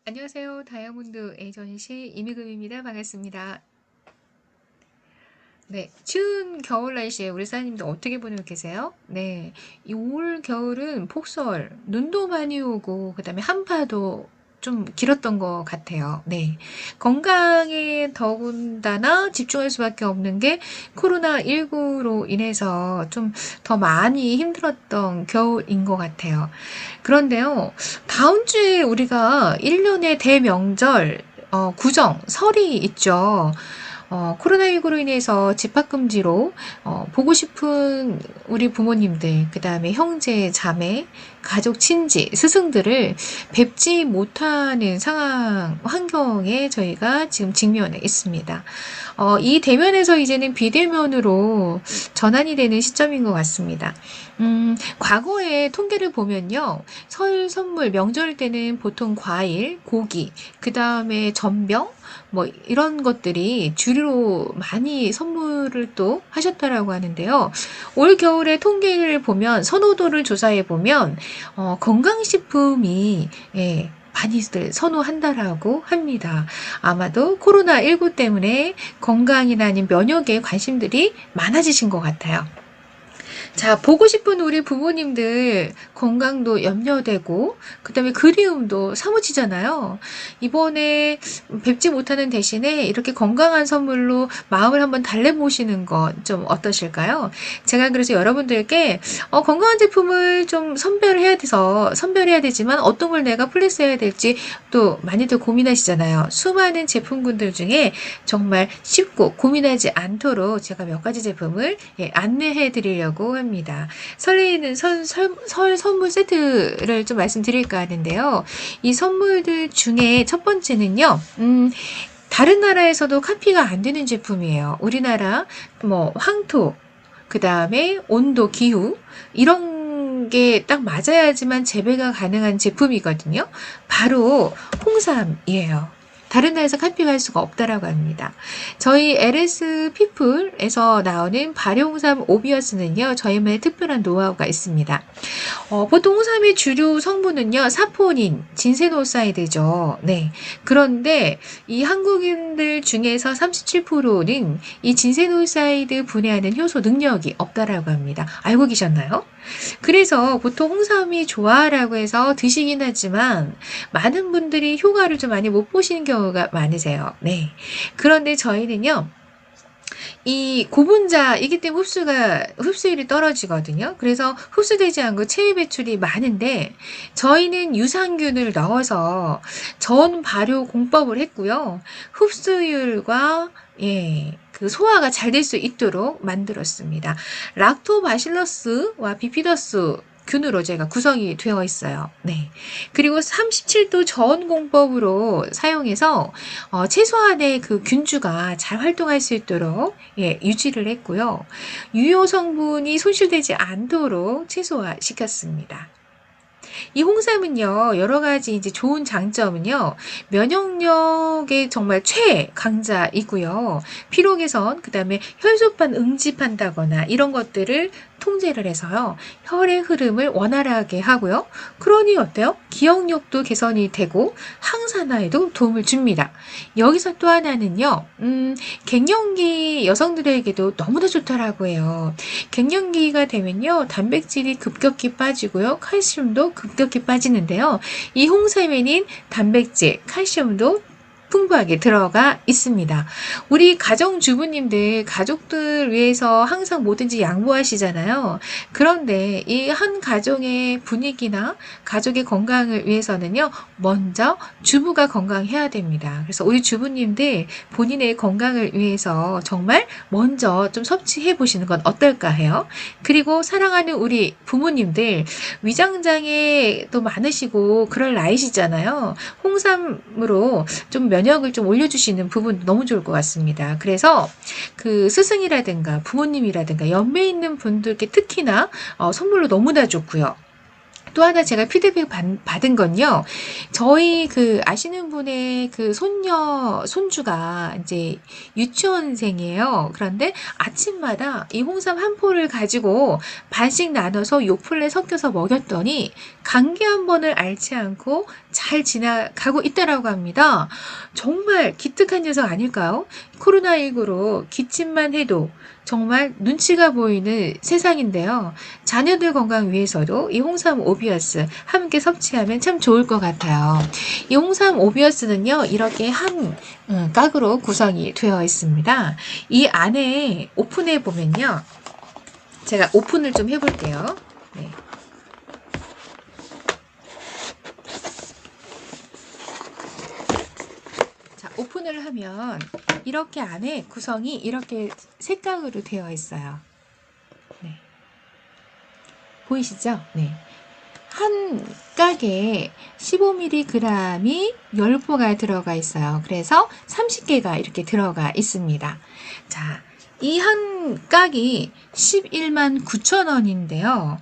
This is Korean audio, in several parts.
안녕하세요. 다이아몬드 에이전시 이미금입니다. 반갑습니다. 네, 추운 겨울 날씨에 우리 사장님도 어떻게 보내고 계세요? 네, 이 올 겨울은 폭설, 눈도 많이 오고, 그 다음에 한파도 좀 길었던 것 같아요. 네, 건강에 더군다나 집중할 수밖에 없는 게 코로나19로 인해서 좀 더 많이 힘들었던 겨울인 것 같아요. 그런데요, 다음 주에 우리가 1년의 대명절, 구정, 설이 있죠. 코로나19로 인해서 집합금지로 보고 싶은 우리 부모님들, 그 다음에 형제, 자매, 가족, 친지, 스승들을 뵙지 못하는 상황, 환경에 저희가 지금 직면해 있습니다. 이 대면에서 이제는 비대면으로 전환이 되는 시점인 것 같습니다. 과거의 통계를 보면요. 설 선물, 명절 때는 보통 과일, 고기, 그 다음에 전병, 뭐 이런 것들이 주로 많이 선물을 또 하셨다라고 하는데요. 올 겨울에 통계를 보면 선호도를 조사해 보면 건강식품이 많이들 선호한다라고 합니다. 아마도 코로나19 때문에 건강이나 아니면 면역에 관심들이 많아지신 것 같아요. 자, 보고 싶은 우리 부모님들 건강도 염려되고, 그 다음에 그리움도 사무치잖아요. 이번에 뵙지 못하는 대신에 이렇게 건강한 선물로 마음을 한번 달래보시는 건 좀 어떠실까요? 제가 그래서 여러분들께 건강한 제품을 좀 선별해야 되지만 어떤 걸 내가 플렉스해야 될지 또 많이들 고민하시잖아요. 수많은 제품군들 중에 정말 쉽고 고민하지 않도록 제가 몇 가지 제품을 안내해 드리려고 합니다. 설레이는 설 선물 세트를 좀 말씀드릴까 하는데요. 이 선물들 중에 첫 번째는요. 다른 나라에서도 카피가 안 되는 제품이에요. 우리나라 뭐 황토, 그 다음에 온도, 기후 이런 게 딱 맞아야지만 재배가 가능한 제품이거든요. 바로 홍삼이에요. 다른 나라에서 카피가 할 수가 없다라고 합니다. 저희 LS 피플에서 나오는 발효홍삼 오비어스는요, 저희만의 특별한 노하우가 있습니다. 보통 홍삼의 주류 성분은요, 사포닌, 진세노사이드죠. 네. 그런데 이 한국인들 중에서 37%는 이 진세노사이드 분해하는 효소 능력이 없다라고 합니다. 알고 계셨나요? 그래서 보통 홍삼이 좋아라고 해서 드시긴 하지만 많은 분들이 효과를 좀 많이 못 보시는 경우가 많으세요. 네. 그런데 저희는요. 이 고분자이기 때문에 흡수율이 떨어지거든요. 그래서 흡수되지 않고 체외 배출이 많은데 저희는 유산균을 넣어서 전 발효 공법을 했고요. 흡수율과 그 소화가 잘 될 수 있도록 만들었습니다. 락토바실러스와 비피더스 균으로 제가 구성이 되어 있어요. 네. 그리고 37도 저온 공법으로 사용해서 최소한의 그 균주가 잘 활동할 수 있도록 유지를 했고요. 유효 성분이 손실되지 않도록 최소화 시켰습니다. 이 홍삼은요, 여러 가지 이제 좋은 장점은요, 면역력의 정말 최강자이고요. 피로 개선, 그 다음에 혈소판 응집한다거나 이런 것들을 통제를 해서요, 혈의 흐름을 원활하게 하고요. 그러니 어때요? 기억력도 개선이 되고 항산화에도 도움을 줍니다. 여기서 또 하나는요, 갱년기 여성들에게도 너무나 좋다라고 해요. 갱년기가 되면요, 단백질이 급격히 빠지고요, 칼슘도 급격히 빠지는데요. 이 홍삼에는 단백질, 칼슘도 풍부하게 들어가 있습니다. 우리 가정주부님들, 가족들 위해서 항상 뭐든지 양보하시잖아요. 그런데 이 한 가정의 분위기나 가족의 건강을 위해서는요, 먼저 주부가 건강해야 됩니다. 그래서 우리 주부님들 본인의 건강을 위해서 정말 먼저 좀 섭취해 보시는 건 어떨까 해요. 그리고 사랑하는 우리 부모님들, 위장장애도 많으시고 그럴 나이시잖아요. 홍삼으로 좀 면역을 좀 올려주시는 부분 너무 좋을 것 같습니다. 그래서 그 스승이라든가 부모님이라든가 연배 있는 분들께 특히나 선물로 너무나 좋고요. 또 하나 제가 피드백 받은 건요. 저희 그 아시는 분의 그 손주가 이제 유치원생이에요. 그런데 아침마다 이 홍삼 한 포를 가지고 반씩 나눠서 요플레 섞여서 먹였더니 감기 한 번을 앓지 않고 잘 지나가고 있다라고 합니다. 정말 기특한 녀석 아닐까요? 코로나19로 기침만 해도 정말 눈치가 보이는 세상인데요. 자녀들 건강 위해서도 이 홍삼 오비어스 함께 섭취하면 참 좋을 것 같아요. 이 홍삼 오비어스는요, 이렇게 한 깍으로 구성이 되어 있습니다. 이 안에 오픈해 보면요, 제가 오픈을 좀 해볼게요. 네. 자, 오픈을 하면 이렇게 안에 구성이 이렇게 색깔로 되어 있어요. 네. 보이시죠? 네. 한 깍에 15mg이 10포가 들어가 있어요. 그래서 30개가 이렇게 들어가 있습니다. 자, 이 한 깍이 11만 9천 원인데요.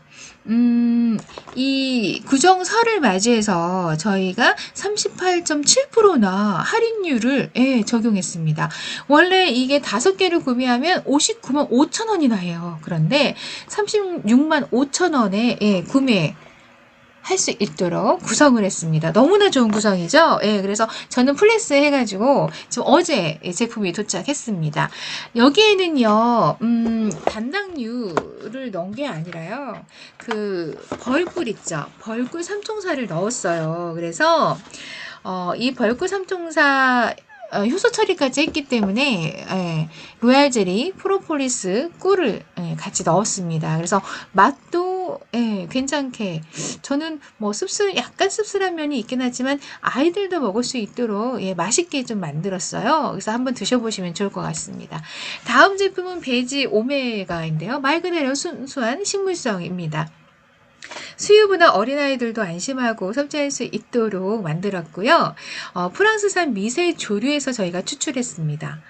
이 구정설을 맞이해서 저희가 38.7%나 할인율을 적용했습니다. 원래 이게 5개를 구매하면 59만 5천 원이나 해요. 그런데 36만 5천 원에 구매 할 수 있도록 구성을 했습니다. 너무나 좋은 구성이죠? 예, 그래서 저는 플래스 해가지고 지금 어제 제품이 도착했습니다. 여기에는요, 단당류를 넣은 게 아니라요, 그 벌꿀 있죠? 벌꿀 삼총사를 넣었어요. 그래서 이 벌꿀 삼총사 효소 처리까지 했기 때문에 로얄젤리, 프로폴리스, 꿀을 같이 넣었습니다. 그래서 맛도 괜찮게, 저는 뭐 약간 씁쓸한 면이 있긴 하지만 아이들도 먹을 수 있도록 맛있게 좀 만들었어요. 그래서 한번 드셔보시면 좋을 것 같습니다. 다음 제품은 베지 오메가인데요. 말 그대로 순수한 식물성입니다. 수유보다 어린아이들도 안심하고 섭취할 수 있도록 만들었고요. 프랑스산 미세 조류에서 저희가 추출했습니다.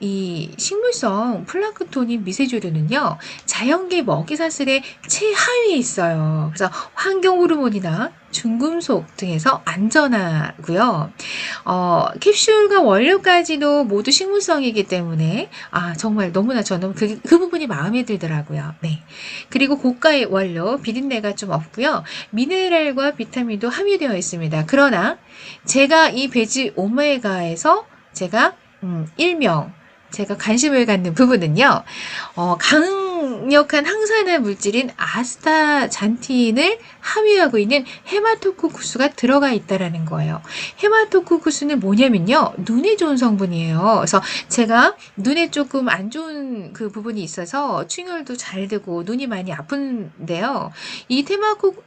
이 식물성 플랑크톤인 미세조류는요, 자연계 먹이사슬의 최하위에 있어요. 그래서 환경 호르몬이나 중금속 등에서 안전하고요. 캡슐과 원료까지도 모두 식물성이기 때문에 정말 너무나 저는 그 부분이 마음에 들더라고요. 네. 그리고 고가의 원료, 비린내가 좀 없고요. 미네랄과 비타민도 함유되어 있습니다. 그러나 제가 이 베지 오메가에서 제가 일명 제가 관심을 갖는 부분은요, 강력한 항산화 물질인 아스타잔틴을 함유하고 있는 헤마토코쿠스가 들어가 있다라는 거예요. 헤마토코쿠스는 뭐냐면요, 눈에 좋은 성분이에요. 그래서 제가 눈에 조금 안 좋은 그 부분이 있어서 충혈도 잘 되고 눈이 많이 아픈데요. 이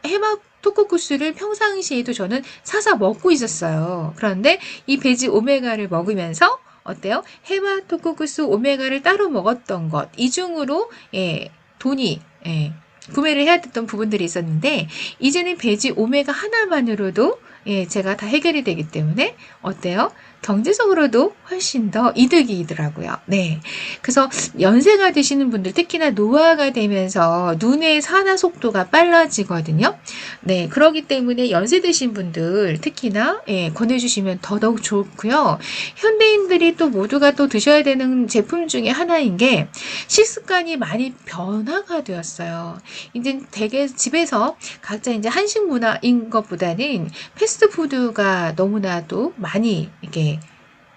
헤마토코쿠스를 평상시에도 저는 사서 먹고 있었어요. 그런데 이 베지 오메가를 먹으면서 어때요? 헤마토코쿠스 오메가를 따로 먹었던 것, 이중으로 돈이 구매를 해야 됐던 부분들이 있었는데, 이제는 베지 오메가 하나만으로도 제가 다 해결이 되기 때문에 어때요? 경제적으로도 훨씬 더 이득이더라고요. 네. 그래서 연세가 드시는 분들, 특히나 노화가 되면서 눈의 산화 속도가 빨라지거든요. 네. 그렇기 때문에 연세 드신 분들 특히나 권해주시면 더더욱 좋고요. 현대인들이 또 모두가 또 드셔야 되는 제품 중에 하나인 게 식습관이 많이 변화가 되었어요. 이제 대개 집에서 각자 이제 한식 문화인 것보다는 패스트푸드가 너무나도 많이 이렇게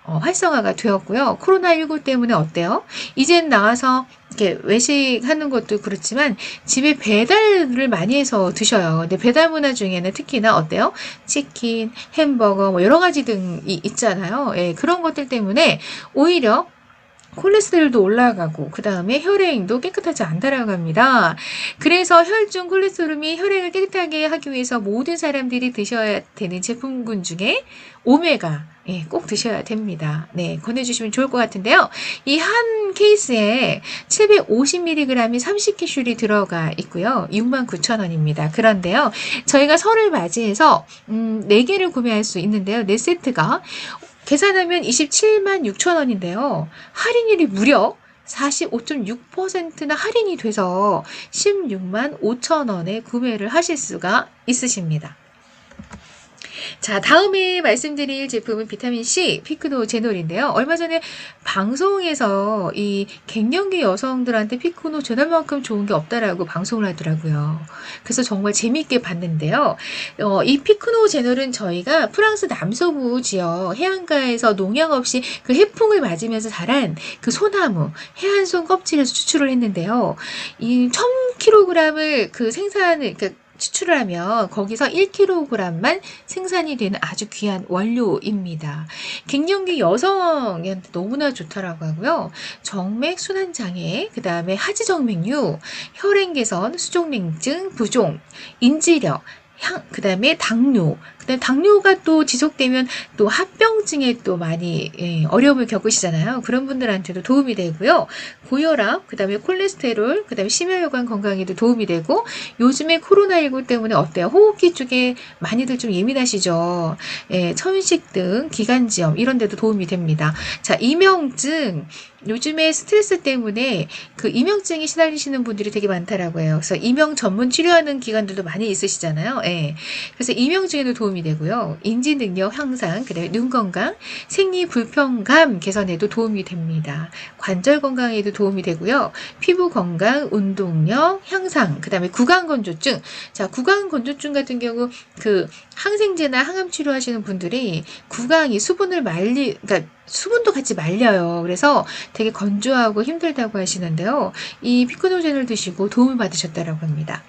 활성화가 되었고요. 코로나19 때문에 어때요? 이젠 나와서 이렇게 외식하는 것도 그렇지만 집에 배달을 많이 해서 드셔요. 근데 배달 문화 중에는 특히나 어때요? 치킨, 햄버거 뭐 여러 가지 등이 있잖아요. 그런 것들 때문에 오히려 콜레스테롤도 올라가고 그 다음에 혈액도 깨끗하지 않다라고 합니다. 그래서 혈중 콜레스테롤이 혈액을 깨끗하게 하기 위해서 모든 사람들이 드셔야 되는 제품군 중에 오메가 꼭 드셔야 됩니다. 네, 권해주시면 좋을 것 같은데요. 이 한 케이스에 750mg이 30캡슐이 들어가 있고요. 69,000원입니다. 그런데요, 저희가 설을 맞이해서 4개를 구매할 수 있는데요. 4세트가 계산하면 27만 6천 원인데요. 할인율이 무려 45.6%나 할인이 돼서 16만 5천 원에 구매를 하실 수가 있으십니다. 자, 다음에 말씀드릴 제품은 비타민C 피크노 제놀인데요. 얼마 전에 방송에서 이 갱년기 여성들한테 피크노 제놀만큼 좋은 게 없다라고 방송을 하더라고요. 그래서 정말 재미있게 봤는데요. 이 피크노 제놀은 저희가 프랑스 남서부 지역 해안가에서 농약 없이 그 해풍을 맞으면서 자란 그 소나무, 해안손 껍질에서 추출을 했는데요. 이 1000kg을 그 생산을, 추출을 하면 거기서 1kg만 생산이 되는 아주 귀한 원료입니다. 갱년기 여성한테 너무나 좋다라고 하고요. 정맥, 순환장애, 그 다음에 하지정맥류, 혈행 개선, 수족냉증, 부종, 인지력, 그 다음에 당뇨, 그 다음에 당뇨가 또 지속되면 또 합병증에 또 많이 어려움을 겪으시잖아요. 그런 분들한테도 도움이 되고요. 고혈압, 그 다음에 콜레스테롤, 그 다음에 심혈관 건강에도 도움이 되고, 요즘에 코로나19 때문에 어때요? 호흡기 쪽에 많이들 좀 예민하시죠? 천식 등 기관지염 이런 데도 도움이 됩니다. 자, 이명증. 요즘에 스트레스 때문에 그 이명증이 시달리시는 분들이 되게 많다라고 해요. 그래서 이명 전문 치료하는 기관들도 많이 있으시잖아요. 그래서 이명증에도 도움이 되고요. 인지 능력 향상, 그다음에 눈 건강, 생리 불편감 개선에도 도움이 됩니다. 관절 건강에도 도움이 되고요. 피부 건강, 운동력 향상, 그다음에 구강 건조증. 자, 구강 건조증 같은 경우 그 항생제나 항암 치료하시는 분들이 구강이 그러니까 수분도 같이 말려요. 그래서 되게 건조하고 힘들다고 하시는데요. 이 피크노젠을 드시고 도움을 받으셨다고 합니다.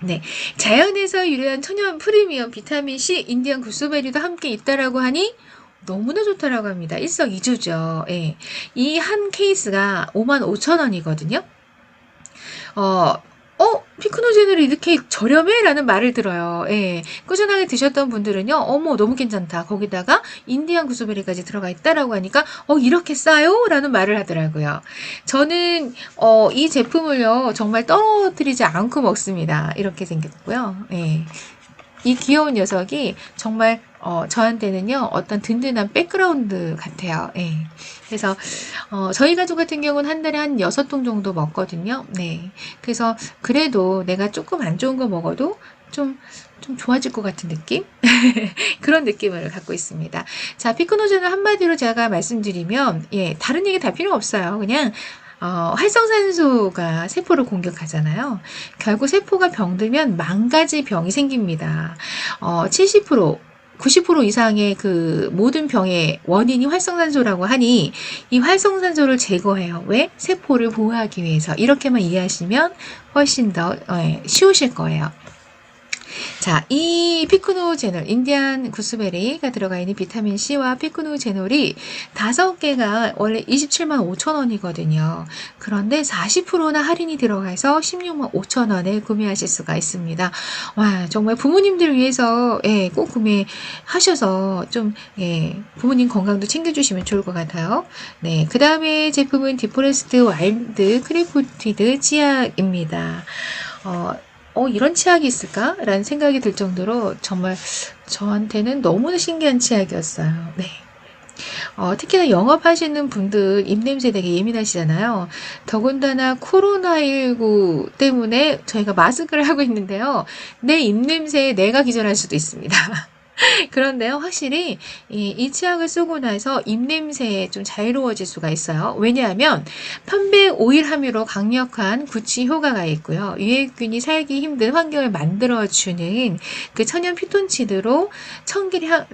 네, 자연에서 유래한 천연 프리미엄 비타민C, 인디안 구스베리도 함께 있다라고 하니 너무나 좋다라고 합니다. 일석이조죠. 예. 이 한 케이스가 55,000원이거든요. 피크노젠을 이렇게 저렴해? 라는 말을 들어요. 예. 꾸준하게 드셨던 분들은요, 어머, 너무 괜찮다. 거기다가 인디안 구스베리까지 들어가 있다라고 하니까, 이렇게 싸요? 라는 말을 하더라고요. 저는, 이 제품을요, 정말 떨어뜨리지 않고 먹습니다. 이렇게 생겼고요. 예. 이 귀여운 녀석이 정말 저한테는요 어떤 든든한 백그라운드 같아요. 예. 그래서 저희 가족 같은 경우는 한 달에 한 6통 정도 먹거든요. 네. 그래서 그래도 내가 조금 안 좋은 거 먹어도 좀 좋아질 것 같은 느낌? 그런 느낌을 갖고 있습니다. 자, 피크노젠을 한마디로 제가 말씀드리면, 다른 얘기 다 필요 없어요. 그냥 활성산소가 세포를 공격하잖아요. 결국 세포가 병들면 10,000가지 병이 생깁니다. 70%, 90% 이상의 그 모든 병의 원인이 활성산소라고 하니 이 활성산소를 제거해요. 왜? 세포를 보호하기 위해서. 이렇게만 이해하시면 훨씬 더 쉬우실 거예요. 자, 이 피크노제놀, 인디안 구스베리가 들어가 있는 비타민C와 피크노제놀이 5개가 원래 275,000원이거든요. 그런데 40%나 할인이 들어가서 165,000원에 구매하실 수가 있습니다. 와, 정말 부모님들 위해서 꼭 구매하셔서 좀 부모님 건강도 챙겨주시면 좋을 것 같아요. 네, 그 다음에 제품은 디포레스트 와일드 크리프티드 치약입니다. 이런 치약이 있을까? 라는 생각이 들 정도로 정말 저한테는 너무나 신기한 치약이었어요. 네. 특히나 영업하시는 분들 입냄새 되게 예민하시잖아요. 더군다나 코로나19 때문에 저희가 마스크를 하고 있는데요. 내 입냄새에 내가 기절할 수도 있습니다. 그런데요, 확실히 이 치약을 쓰고 나서 입냄새에 좀 자유로워질 수가 있어요. 왜냐하면 편백 오일 함유로 강력한 구취 효과가 있고요. 유해균이 살기 힘든 환경을 만들어주는 그 천연 피톤치드로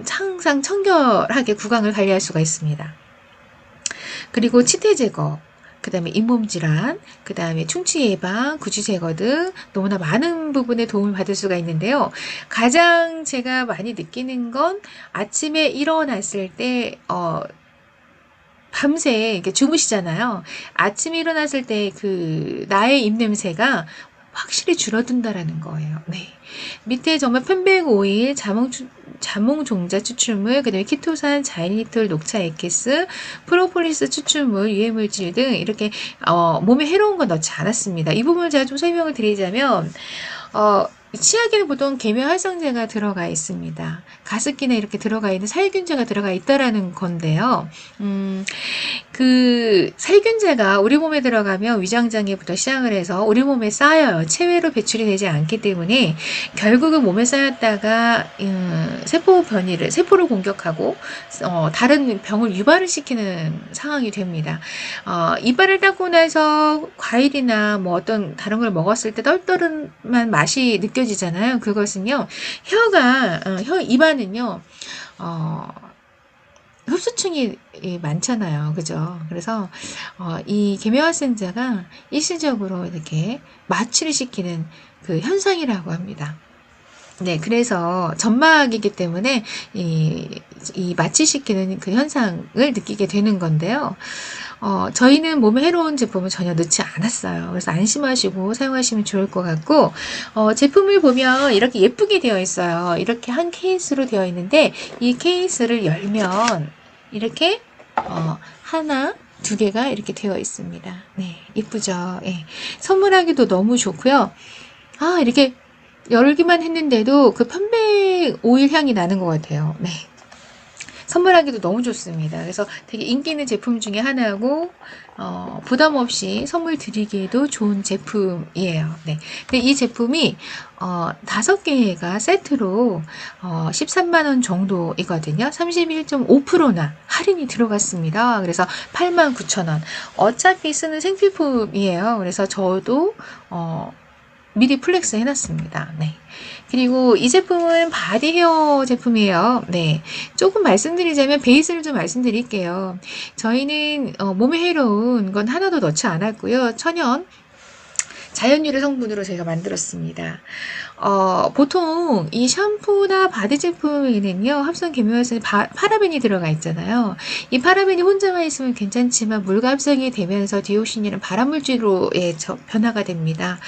항상 청결하게 구강을 관리할 수가 있습니다. 그리고 치태 제거, 그 다음에 잇몸 질환, 그 다음에 충치 예방, 구취 제거 등 너무나 많은 부분에 도움을 받을 수가 있는데요. 가장 제가 많이 느끼는 건 아침에 일어났을 때 밤새 이렇게 주무시잖아요. 아침에 일어났을 때 그 나의 입냄새가 확실히 줄어든다라는 거예요. 네. 밑에 정말 편백 오일, 자몽 종자 추출물, 그 다음에 키토산, 자이니톨, 녹차 액기스, 프로폴리스 추출물, 유해물질 등 이렇게 몸에 해로운 건 넣지 않았습니다. 이 부분을 제가 좀 설명을 드리자면 치약에는 보통 계면활성제가 들어가 있습니다. 가습기나 이렇게 들어가 있는 살균제가 들어가 있다라는 건데요. 그 살균제가 우리 몸에 들어가면 위장장애부터 시작을 해서 우리 몸에 쌓여요. 체외로 배출이 되지 않기 때문에 결국은 몸에 쌓였다가 세포 변이를 세포를 공격하고 다른 병을 유발을 시키는 상황이 됩니다. 이빨을 닦고 나서 과일이나 뭐 어떤 다른 걸 먹었을 때 떨떠름한 맛이 느껴지잖아요. 그것은요, 혀 입안은요, 흡수층이 많잖아요. 그죠? 그래서 이 계면활성제가 일시적으로 이렇게 마취를 시키는 그 현상이라고 합니다. 네, 그래서 점막이기 때문에 이 마취시키는 그 현상을 느끼게 되는 건데요. 저희는 몸에 해로운 제품을 전혀 넣지 않았어요. 그래서 안심하시고 사용하시면 좋을 것 같고, 제품을 보면 이렇게 예쁘게 되어 있어요. 이렇게 한 케이스로 되어 있는데, 이 케이스를 열면 이렇게 하나, 두 개가 이렇게 되어 있습니다. 네, 이쁘죠? 예. 선물하기도 너무 좋고요. 이렇게 열기만 했는데도 그 편백 오일 향이 나는 것 같아요. 네. 선물하기도 너무 좋습니다. 그래서 되게 인기 있는 제품 중에 하나고, 부담 없이 선물 드리기에도 좋은 제품이에요. 네. 근데 이 제품이, 5개가 세트로, 13만원 정도이거든요. 31.5%나 할인이 들어갔습니다. 그래서 89,000원. 어차피 쓰는 생필품이에요. 그래서 저도, 미리 플렉스 해놨습니다. 네. 그리고 이 제품은 바디 헤어 제품이에요. 네. 조금 말씀드리자면 베이스를 좀 말씀드릴게요. 저희는 몸에 해로운 건 하나도 넣지 않았고요. 천연 자연유래 성분으로 제가 만들었습니다. 보통 이 샴푸나 바디 제품에는요, 합성 계면활성제 파라벤이 들어가 있잖아요. 이 파라벤이 혼자만 있으면 괜찮지만 물과 합성이 되면서 디옥신이라는 발암물질로 변화가 됩니다.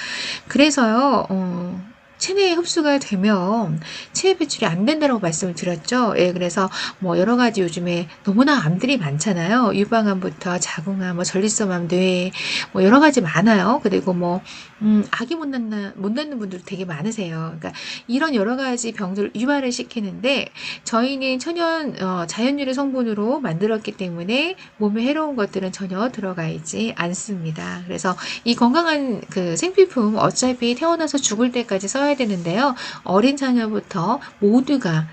그래서요, 체내에 흡수가 되면 체외 배출이 안 된다고 말씀을 드렸죠. 예, 그래서 뭐 여러 가지 요즘에 너무나 암들이 많잖아요. 유방암부터 자궁암, 뭐 전립선암, 뇌, 뭐 여러 가지 많아요. 그리고 뭐 아기 못 낳는 분들도 되게 많으세요. 그러니까 이런 여러 가지 병들을 유발을 시키는데 저희는 천연 자연유래 성분으로 만들었기 때문에 몸에 해로운 것들은 전혀 들어가 있지 않습니다. 그래서 이 건강한 그 생필품 어차피 태어나서 죽을 때까지 써야 되는데요. 어린 자녀부터 모두가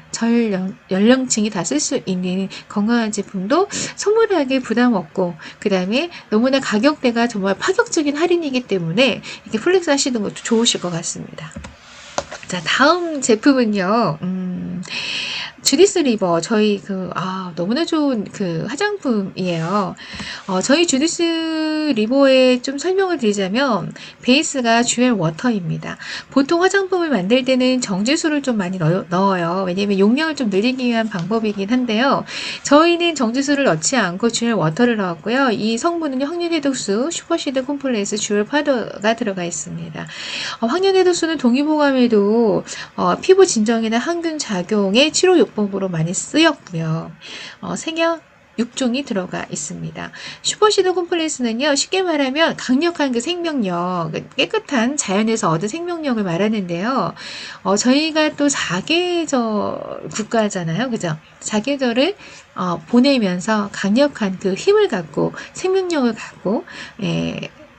연령층이 다 쓸 수 있는 건강한 제품도 선물하기 부담 없고, 그 다음에 너무나 가격대가 정말 파격적인 할인이기 때문에 이렇게 플렉스 하시는 것도 좋으실 것 같습니다. 자, 다음 제품은요, 주디스 리버, 저희 너무나 좋은 그 화장품이에요. 저희 주디스 리버에 좀 설명을 드리자면, 베이스가 듀얼 워터입니다. 보통 화장품을 만들 때는 정제수를 좀 많이 넣어요. 왜냐면 용량을 좀 늘리기 위한 방법이긴 한데요. 저희는 정제수를 넣지 않고 듀얼 워터를 넣었고요. 이 성분은 황련해독수, 슈퍼시드 콤플렉스, 듀얼 파우더가 들어가 있습니다. 황련해독수는 동의보감에도 피부 진정이나 항균 작용의 치료 요법으로 많이 쓰였고요. 생약 6종이 들어가 있습니다. 슈퍼시드 콤플렉스는요, 쉽게 말하면 강력한 그 생명력, 깨끗한 자연에서 얻은 생명력을 말하는데요. 저희가 또 사계절 국가잖아요. 그죠? 사계절을 보내면서 강력한 그 힘을 갖고 생명력을 갖고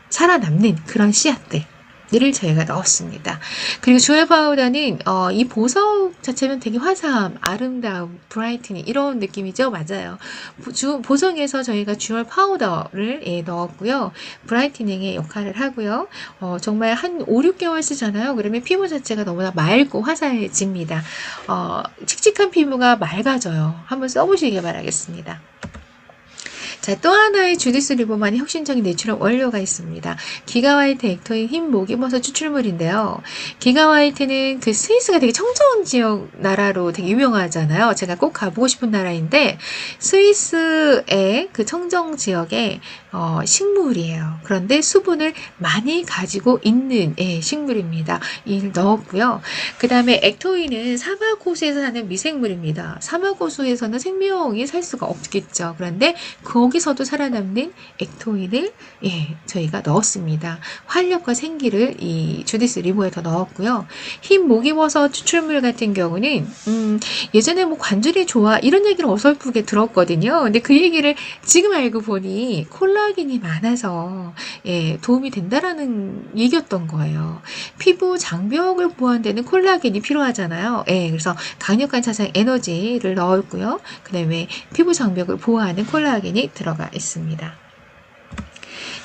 살아남는 그런 씨앗들. 를 저희가 넣었습니다. 그리고 듀얼 파우더는 이 보석 자체는 되게 화사함, 아름다움, 브라이트닝 이런 느낌이죠. 맞아요. 보석에서 저희가 듀얼 파우더를 넣었고요. 브라이트닝의 역할을 하고요. 정말 한 5, 6개월 쓰잖아요. 그러면 피부 자체가 너무나 맑고 화사해집니다. 칙칙한 피부가 맑아져요. 한번 써보시길 바라겠습니다. 자, 또 하나의 주디스 리버만의 혁신적인 내추럴 원료가 있습니다. 기가화이트 액토인 흰 목이버섯 추출물인데요. 기가화이트는 그 스위스가 되게 청정 지역 나라로 되게 유명하잖아요. 제가 꼭 가보고 싶은 나라인데 스위스의 그 청정 지역에 식물이에요. 그런데 수분을 많이 가지고 있는 식물입니다. 이를 넣었고요. 그 다음에 액토인은 사막호수에서 사는 미생물입니다. 사막호수에서는 생명이 살 수가 없겠죠. 그런데 거기서도 살아남는 액토인을 저희가 넣었습니다. 활력과 생기를 이 주디스 리보에 더 넣었고요. 흰 목이버섯 추출물 같은 경우는 예전에 뭐 관절이 좋아 이런 얘기를 어설프게 들었거든요. 근데 그 얘기를 지금 알고 보니 콜라겐이 많아서 도움이 된다라는 얘기였던 거예요. 피부 장벽을 보완되는 콜라겐이 필요하잖아요. 그래서 강력한 자상 에너지를 넣었고요. 그 다음에 피부 장벽을 보호하는 콜라겐이 들어가 있습니다.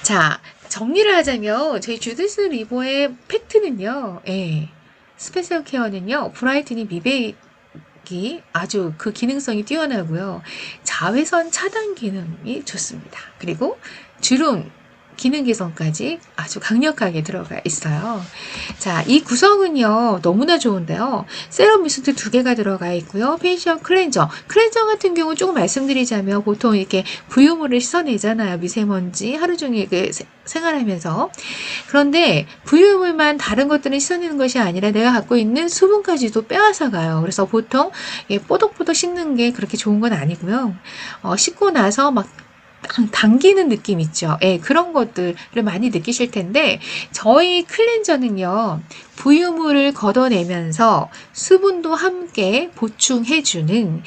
자, 정리를 하자면 저희 주디스 리보의 팩트는요. 스페셜 케어는요. 브라이트닝 미백이 아주 그 기능성이 뛰어나고요. 자외선 차단 기능이 좋습니다. 그리고 주름 기능 개선까지 아주 강력하게 들어가 있어요. 자, 이 구성은요 너무나 좋은데요. 세럼 미스트 2개가 들어가 있고요. 페이셜 클렌저 같은 경우 조금 말씀드리자면 보통 이렇게 부유물을 씻어내잖아요. 미세먼지 하루 종일 생활하면서. 그런데 부유물만 다른 것들은 씻어내는 것이 아니라 내가 갖고 있는 수분까지도 빼앗아 가요. 그래서 보통 뽀독뽀독 씻는 게 그렇게 좋은 건 아니고요. 씻고 나서 막 당기는 느낌 있죠. 그런 것들을 많이 느끼실 텐데 저희 클렌저는요. 부유물을 걷어내면서 수분도 함께 보충해주는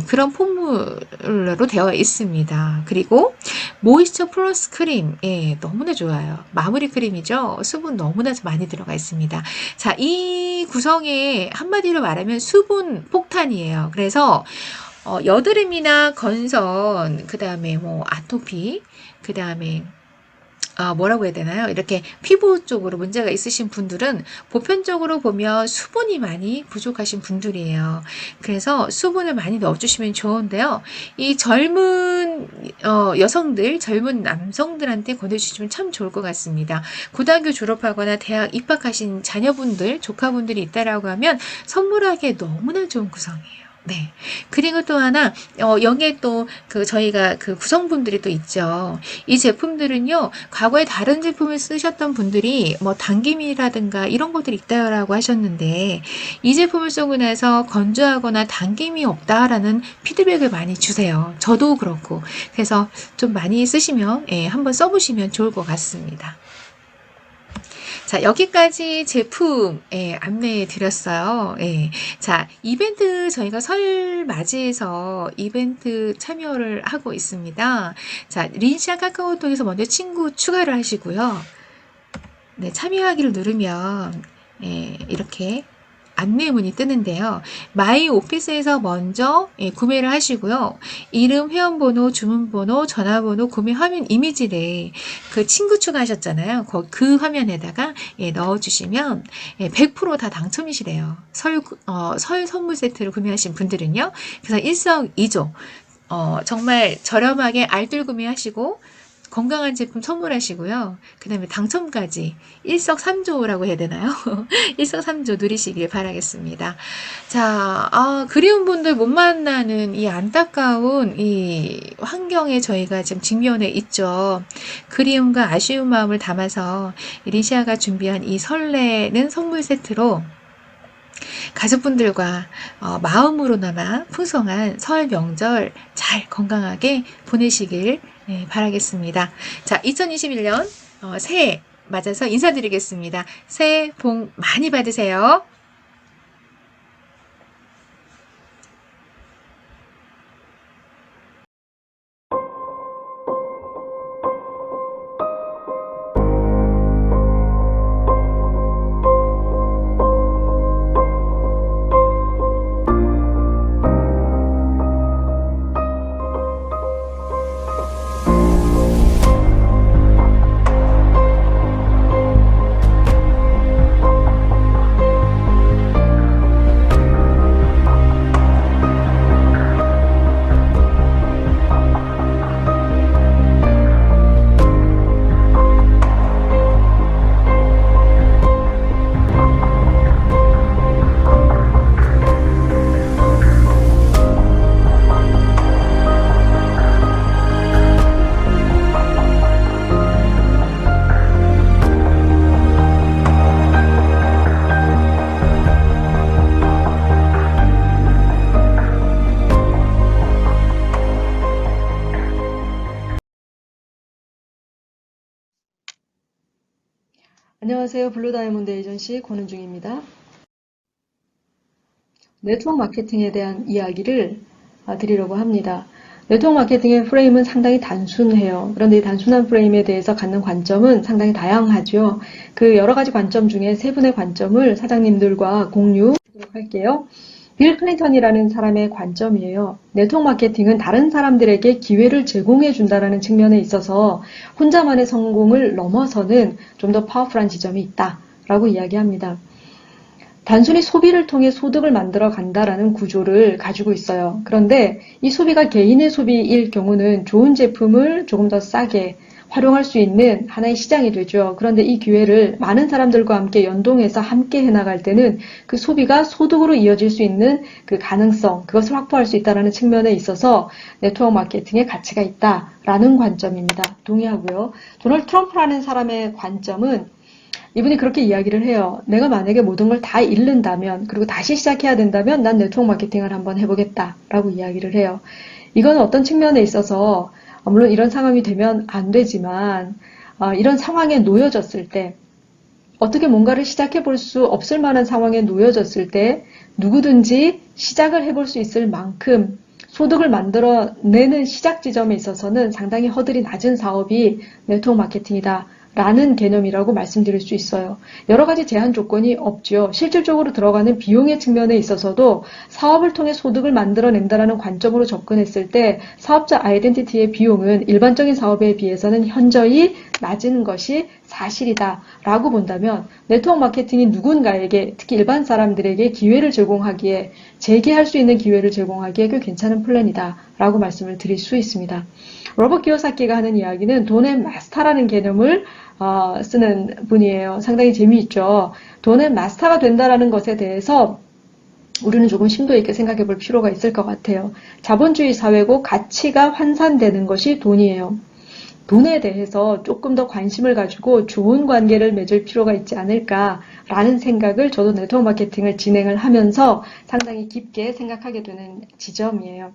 그런 폼물로 되어 있습니다. 그리고 모이스처 플러스 크림 너무나 좋아요. 마무리 크림이죠. 수분 너무나 많이 들어가 있습니다. 자, 이 구성에 한마디로 말하면 수분 폭탄이에요. 그래서 여드름이나 건선, 그 다음에 뭐 아토피, 그 다음에 뭐라고 해야 되나요? 이렇게 피부 쪽으로 문제가 있으신 분들은 보편적으로 보면 수분이 많이 부족하신 분들이에요. 그래서 수분을 많이 넣어주시면 좋은데요. 이 젊은 여성들, 젊은 남성들한테 권해주시면 참 좋을 것 같습니다. 고등학교 졸업하거나 대학 입학하신 자녀분들, 조카분들이 있다라고 하면 선물하기에 너무나 좋은 구성이에요. 네. 그리고 또 하나, 여기에 또 저희가 그 구성분들이 또 있죠. 이 제품들은요, 과거에 다른 제품을 쓰셨던 분들이 뭐 당김이라든가 이런 것들이 있다라고 하셨는데, 이 제품을 쓰고 나서 건조하거나 당김이 없다라는 피드백을 많이 주세요. 저도 그렇고. 그래서 좀 많이 쓰시면, 한번 써보시면 좋을 것 같습니다. 자, 여기까지 제품 안내해 드렸어요. 자, 이벤트 저희가 설 맞이해서 이벤트 참여를 하고 있습니다. 자, 린샤 카카오톡에서 먼저 친구 추가를 하시고요. 네, 참여하기를 누르면 이렇게 안내문이 뜨는데요. 마이 오피스에서 먼저 구매를 하시고요. 이름, 회원번호, 주문번호, 전화번호, 구매 화면 이미지를 그 친구 추가하셨잖아요. 그 화면에다가 넣어주시면 100% 다 당첨이시래요. 설 선물 세트를 구매하신 분들은요. 그래서 일석이조 정말 저렴하게 알뜰 구매하시고 건강한 제품 선물하시고요. 그 다음에 당첨까지 일석삼조라고 해야 되나요? 일석삼조 누리시길 바라겠습니다. 자, 그리운 분들 못 만나는 이 안타까운 이 환경에 저희가 지금 직면해 있죠. 그리움과 아쉬운 마음을 담아서 리시아가 준비한 이 설레는 선물 세트로 가족분들과 마음으로나마 풍성한 설 명절 잘 건강하게 보내시길 바라겠습니다. 자, 2021년 새해 맞아서 인사드리겠습니다. 새해 복 많이 받으세요. 안녕하세요. 블루다이몬드 에이전시 권은중입니다. 네트워크 마케팅에 대한 이야기를 드리려고 합니다. 네트워크 마케팅의 프레임은 상당히 단순해요. 그런데 이 단순한 프레임에 대해서 갖는 관점은 상당히 다양하죠. 그 여러 가지 관점 중에 세 분의 관점을 사장님들과 공유하도록 할게요. 빌 클린턴이라는 사람의 관점이에요. 네트워크 마케팅은 다른 사람들에게 기회를 제공해 준다는 측면에 있어서 혼자만의 성공을 넘어서는 좀 더 파워풀한 지점이 있다라고 이야기합니다. 단순히 소비를 통해 소득을 만들어 간다라는 구조를 가지고 있어요. 그런데 이 소비가 개인의 소비일 경우는 좋은 제품을 조금 더 싸게 활용할 수 있는 하나의 시장이 되죠. 그런데 이 기회를 많은 사람들과 함께 연동해서 함께 해나갈 때는 그 소비가 소득으로 이어질 수 있는 그 가능성, 그것을 확보할 수 있다는 측면에 있어서 네트워크 마케팅의 가치가 있다라는 관점입니다. 동의하고요. 도널드 트럼프라는 사람의 관점은 이분이 그렇게 이야기를 해요. 내가 만약에 모든 걸 다 잃는다면, 그리고 다시 시작해야 된다면 난 네트워크 마케팅을 한번 해보겠다라고 이야기를 해요. 이건 어떤 측면에 있어서 물론 이런 상황이 되면 안 되지만 이런 상황에 놓여졌을 때 어떻게 뭔가를 시작해 볼 수 없을 만한 상황에 놓여졌을 때 누구든지 시작을 해볼 수 있을 만큼 소득을 만들어내는 시작 지점에 있어서는 상당히 허들이 낮은 사업이 네트워크 마케팅이다. 라는 개념이라고 말씀드릴 수 있어요. 여러 가지 제한 조건이 없죠. 실질적으로 들어가는 비용의 측면에 있어서도 사업을 통해 소득을 만들어낸다는 관점으로 접근했을 때 사업자 아이덴티티의 비용은 일반적인 사업에 비해서는 현저히 낮은 것이 사실이다 라고 본다면 네트워크 마케팅이 누군가에게 특히 일반 사람들에게 기회를 제공하기에 재기할 수 있는 기회를 제공하기에 꽤 괜찮은 플랜이다 라고 말씀을 드릴 수 있습니다. 로버트 키요사키가 하는 이야기는 돈의 마스터라는 개념을 쓰는 분이에요. 상당히 재미있죠. 돈의 마스터가 된다는 것에 대해서 우리는 조금 심도 있게 생각해 볼 필요가 있을 것 같아요. 자본주의 사회고 가치가 환산되는 것이 돈이에요. 돈에 대해서 조금 더 관심을 가지고 좋은 관계를 맺을 필요가 있지 않을까라는 생각을 저도 네트워크 마케팅을 진행을 하면서 상당히 깊게 생각하게 되는 지점이에요.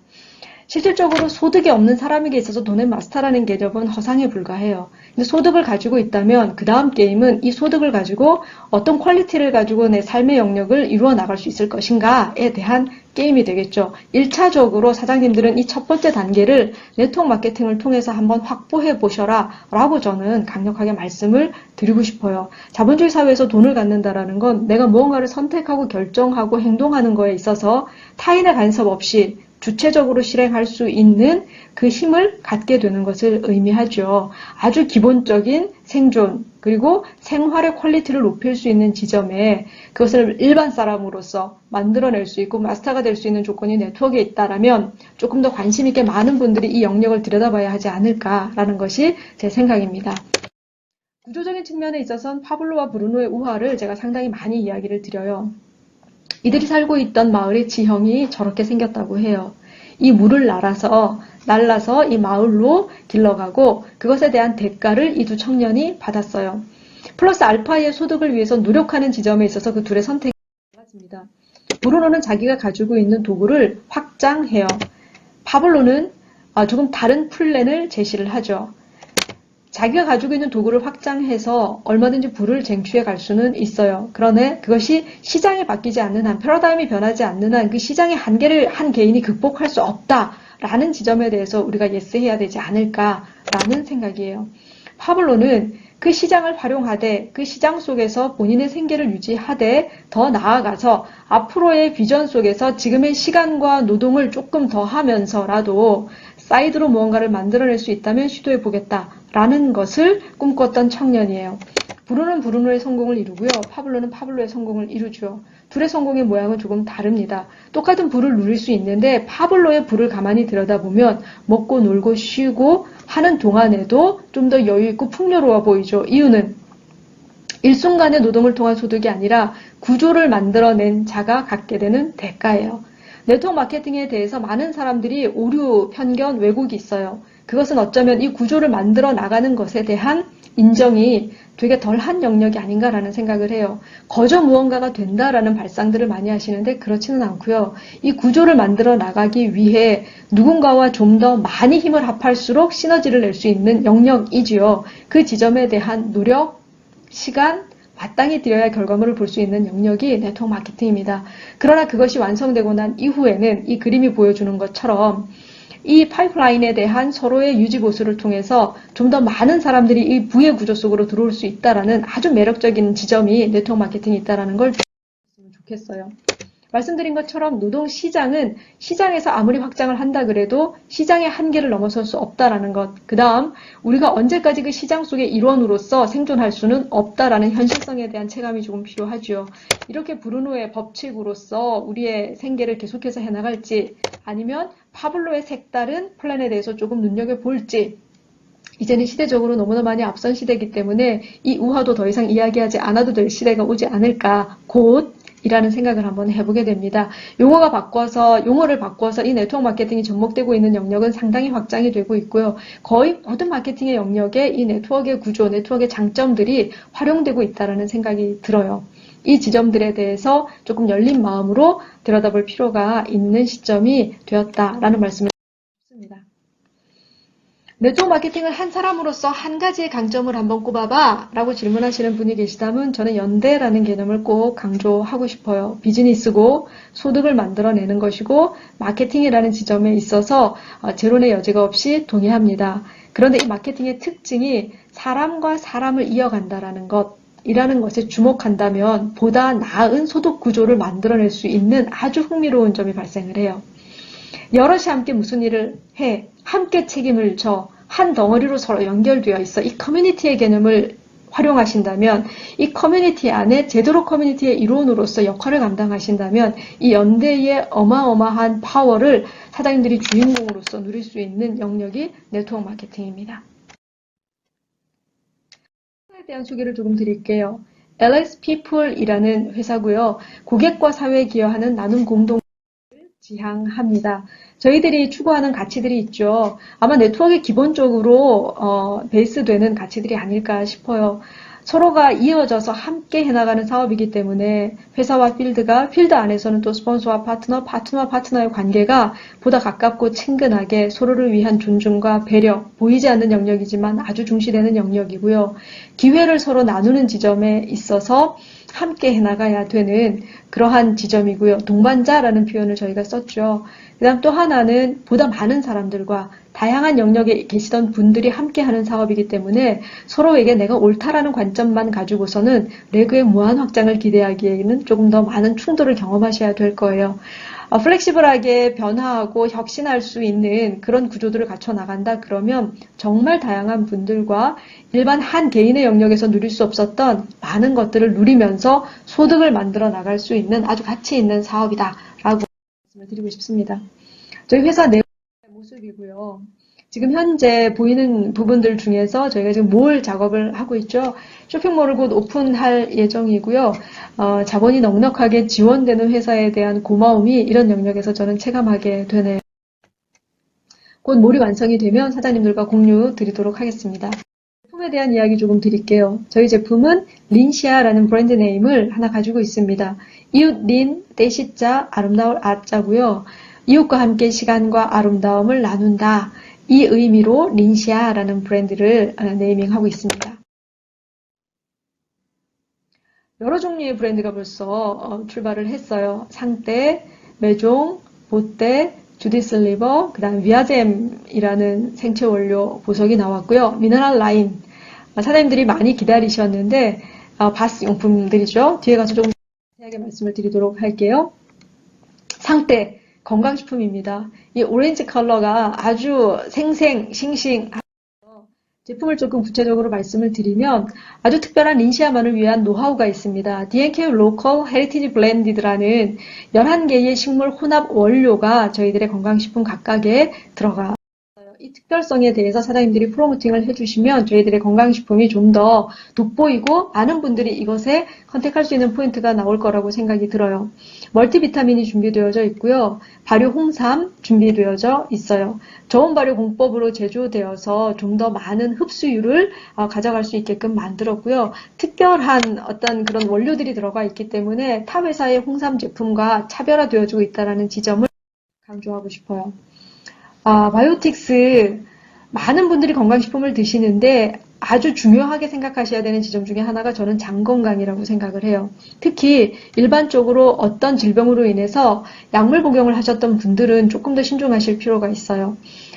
실질적으로 소득이 없는 사람에게 있어서 돈의 마스터라는 개념은 허상에 불과해요. 근데 소득을 가지고 있다면 그 다음 게임은 이 소득을 가지고 어떤 퀄리티를 가지고 내 삶의 영역을 이루어 나갈 수 있을 것인가에 대한 게임이 되겠죠. 1차적으로 사장님들은 이 첫 번째 단계를 네트워크 마케팅을 통해서 한번 확보해 보셔라 라고 저는 강력하게 말씀을 드리고 싶어요. 자본주의 사회에서 돈을 갖는다라는 건 내가 무언가를 선택하고 결정하고 행동하는 거에 있어서 타인의 간섭 없이 주체적으로 실행할 수 있는 그 힘을 갖게 되는 것을 의미하죠. 아주 기본적인 생존 그리고 생활의 퀄리티를 높일 수 있는 지점에 그것을 일반 사람으로서 만들어낼 수 있고 마스터가 될 수 있는 조건이 네트워크에 있다라면 조금 더 관심 있게 많은 분들이 이 영역을 들여다봐야 하지 않을까라는 것이 제 생각입니다. 구조적인 측면에 있어서는 파블로와 브루노의 우화를 제가 상당히 많이 이야기를 드려요. 이들이 살고 있던 마을의 지형이 저렇게 생겼다고 해요. 이 물을 날라서 이 마을로 길러가고 그것에 대한 대가를 이 두 청년이 받았어요. 플러스 알파의 소득을 위해서 노력하는 지점에 있어서 그 둘의 선택이 달라집니다. 브루노는 자기가 가지고 있는 도구를 확장해요. 파블로는 조금 다른 플랜을 제시를 하죠. 자기가 가지고 있는 도구를 확장해서 얼마든지 부를 쟁취해 갈 수는 있어요. 그러나 그것이 시장이 바뀌지 않는 한, 패러다임이 변하지 않는 한 그 시장의 한계를 한 개인이 극복할 수 없다라는 지점에 대해서 우리가 예스해야 되지 않을까라는 생각이에요. 파블로는 그 시장을 활용하되 그 시장 속에서 본인의 생계를 유지하되 더 나아가서 앞으로의 비전 속에서 지금의 시간과 노동을 조금 더 하면서라도 사이드로 무언가를 만들어낼 수 있다면 시도해 보겠다라는 것을 꿈꿨던 청년이에요. 브루노는 브루노의 성공을 이루고요. 파블로는 파블로의 성공을 이루죠. 둘의 성공의 모양은 조금 다릅니다. 똑같은 부를 누릴 수 있는데 파블로의 부를 가만히 들여다보면 먹고 놀고 쉬고 하는 동안에도 좀 더 여유있고 풍요로워 보이죠. 이유는 일순간의 노동을 통한 소득이 아니라 구조를 만들어낸 자가 갖게 되는 대가예요. 네트워크 마케팅에 대해서 많은 사람들이 오류, 편견, 왜곡이 있어요. 그것은 어쩌면 이 구조를 만들어 나가는 것에 대한 인정이 되게 덜한 영역이 아닌가라는 생각을 해요. 거저 무언가가 된다라는 발상들을 많이 하시는데 그렇지는 않고요. 이 구조를 만들어 나가기 위해 누군가와 좀 더 많이 힘을 합할수록 시너지를 낼 수 있는 영역이지요. 그 지점에 대한 노력, 시간, 마땅히 들여야 결과물을 볼 수 있는 영역이 네트워크 마케팅입니다. 그러나 그것이 완성되고 난 이후에는 이 그림이 보여주는 것처럼 이 파이프라인에 대한 서로의 유지보수를 통해서 좀 더 많은 사람들이 이 부의 구조 속으로 들어올 수 있다라는 아주 매력적인 지점이 네트워크 마케팅이 있다라는 걸 알았으면 좋겠어요. 말씀드린 것처럼 노동시장은 시장에서 아무리 확장을 한다 그래도 시장의 한계를 넘어설 수 없다라는 것. 그 다음 우리가 언제까지 그 시장 속의 일원으로서 생존할 수는 없다라는 현실성에 대한 체감이 조금 필요하죠. 이렇게 브루노의 법칙으로서 우리의 생계를 계속해서 해나갈지 아니면 파블로의 색다른 플랜에 대해서 조금 눈여겨볼지 이제는 시대적으로 너무나 많이 앞선 시대이기 때문에 이 우화도 더 이상 이야기하지 않아도 될 시대가 오지 않을까 곧 이라는 생각을 한번 해보게 됩니다. 용어를 바꿔서 이 네트워크 마케팅이 접목되고 있는 영역은 상당히 확장이 되고 있고요. 거의 모든 마케팅의 영역에 이 네트워크의 구조, 네트워크의 장점들이 활용되고 있다는 생각이 들어요. 이 지점들에 대해서 조금 열린 마음으로 들여다볼 필요가 있는 시점이 되었다라는 말씀을 드립니다. 네트워크 마케팅을 한 사람으로서 한 가지의 강점을 한번 꼽아봐 라고 질문하시는 분이 계시다면 저는 연대라는 개념을 꼭 강조하고 싶어요. 비즈니스고 소득을 만들어내는 것이고 마케팅이라는 지점에 있어서 제론의 여지가 없이 동의합니다. 그런데 이 마케팅의 특징이 사람과 사람을 이어간다라는 것 이라는 것에 주목한다면 보다 나은 소득 구조를 만들어낼 수 있는 아주 흥미로운 점이 발생을 해요. 여럿이 함께 무슨 일을 해 함께 책임을 져 한 덩어리로 서로 연결되어 있어 이 커뮤니티의 개념을 활용하신다면 이 커뮤니티 안에 제대로 커뮤니티의 일원으로서 역할을 감당하신다면 이 연대의 어마어마한 파워를 사장님들이 주인공으로서 누릴 수 있는 영역이 네트워크 마케팅입니다. 회사에 대한 소개를 조금 드릴게요. LS People이라는 회사고요. 고객과 사회에 기여하는 나눔 공동 지향합니다. 저희들이 추구하는 가치들이 있죠. 아마 네트워크에 기본적으로 베이스되는 가치들이 아닐까 싶어요. 서로가 이어져서 함께 해나가는 사업이기 때문에 회사와 필드가 필드 안에서는 또 스폰서와 파트너와 파트너의 관계가 보다 가깝고 친근하게 서로를 위한 존중과 배려, 보이지 않는 영역이지만 아주 중시되는 영역이고요. 기회를 서로 나누는 지점에 있어서 함께 해나가야 되는 그러한 지점이고요. 동반자라는 표현을 저희가 썼죠. 그 다음 또 하나는 보다 많은 사람들과 다양한 영역에 계시던 분들이 함께하는 사업이기 때문에 서로에게 내가 옳다라는 관점만 가지고서는 레그의 무한 확장을 기대하기에는 조금 더 많은 충돌을 경험하셔야 될 거예요. 플렉시블하게 변화하고 혁신할 수 있는 그런 구조들을 갖춰 나간다 그러면 정말 다양한 분들과 일반 한 개인의 영역에서 누릴 수 없었던 많은 것들을 누리면서 소득을 만들어 나갈 수 있는 아주 가치 있는 사업이다 라고 말씀을 드리고 싶습니다. 저희 회사 내 모습이고요. 지금 현재 보이는 부분들 중에서 저희가 지금 몰 작업을 하고 있죠. 쇼핑몰을 곧 오픈할 예정이고요. 자본이 넉넉하게 지원되는 회사에 대한 고마움이 이런 영역에서 저는 체감하게 되네요. 곧 몰이 완성이 되면 사장님들과 공유 드리도록 하겠습니다. 제품에 대한 이야기 조금 드릴게요. 저희 제품은 린시아라는 브랜드 네임을 하나 가지고 있습니다. 이웃 린, 떼시자, 아름다울 아자고요. 이웃과 함께 시간과 아름다움을 나눈다. 이 의미로 린시아라는 브랜드를 네이밍하고 있습니다. 여러 종류의 브랜드가 벌써 출발을 했어요. 상떼, 메종, 보떼, 주디슬리버, 그 다음 위아잼이라는 생체 원료 보석이 나왔고요. 미네랄 라인, 사장님들이 많이 기다리셨는데 바스 용품들이죠. 뒤에 가서 조금 자세하게 말씀을 드리도록 할게요. 상떼, 건강식품입니다. 이 오렌지 컬러가 아주 싱싱 제품을 조금 구체적으로 말씀을 드리면 아주 특별한 린시아만을 위한 노하우가 있습니다. D&K Local Heritage Blended라는 11개의 식물 혼합 원료가 저희들의 건강식품 각각에 들어가 이 특별성에 대해서 사장님들이 프로모팅을 해주시면 저희들의 건강식품이 좀 더 돋보이고 많은 분들이 이것에 컨택할 수 있는 포인트가 나올 거라고 생각이 들어요. 멀티비타민이 준비되어져 있고요. 발효 홍삼 준비되어져 있어요. 저온 발효 공법으로 제조되어서 좀 더 많은 흡수율을 가져갈 수 있게끔 만들었고요. 특별한 어떤 그런 원료들이 들어가 있기 때문에 타 회사의 홍삼 제품과 차별화되어지고 있다는 지점을 강조하고 싶어요. 바이오틱스 많은 분들이 건강식품을 드시는데 아주 중요하게 생각하셔야 되는 지점 중에 하나가 저는 장 건강이라고 생각을 해요. 특히 일반적으로 어떤 질병으로 인해서 약물 복용을 하셨던 분들은 조금 더 신중하실 필요가 있어요.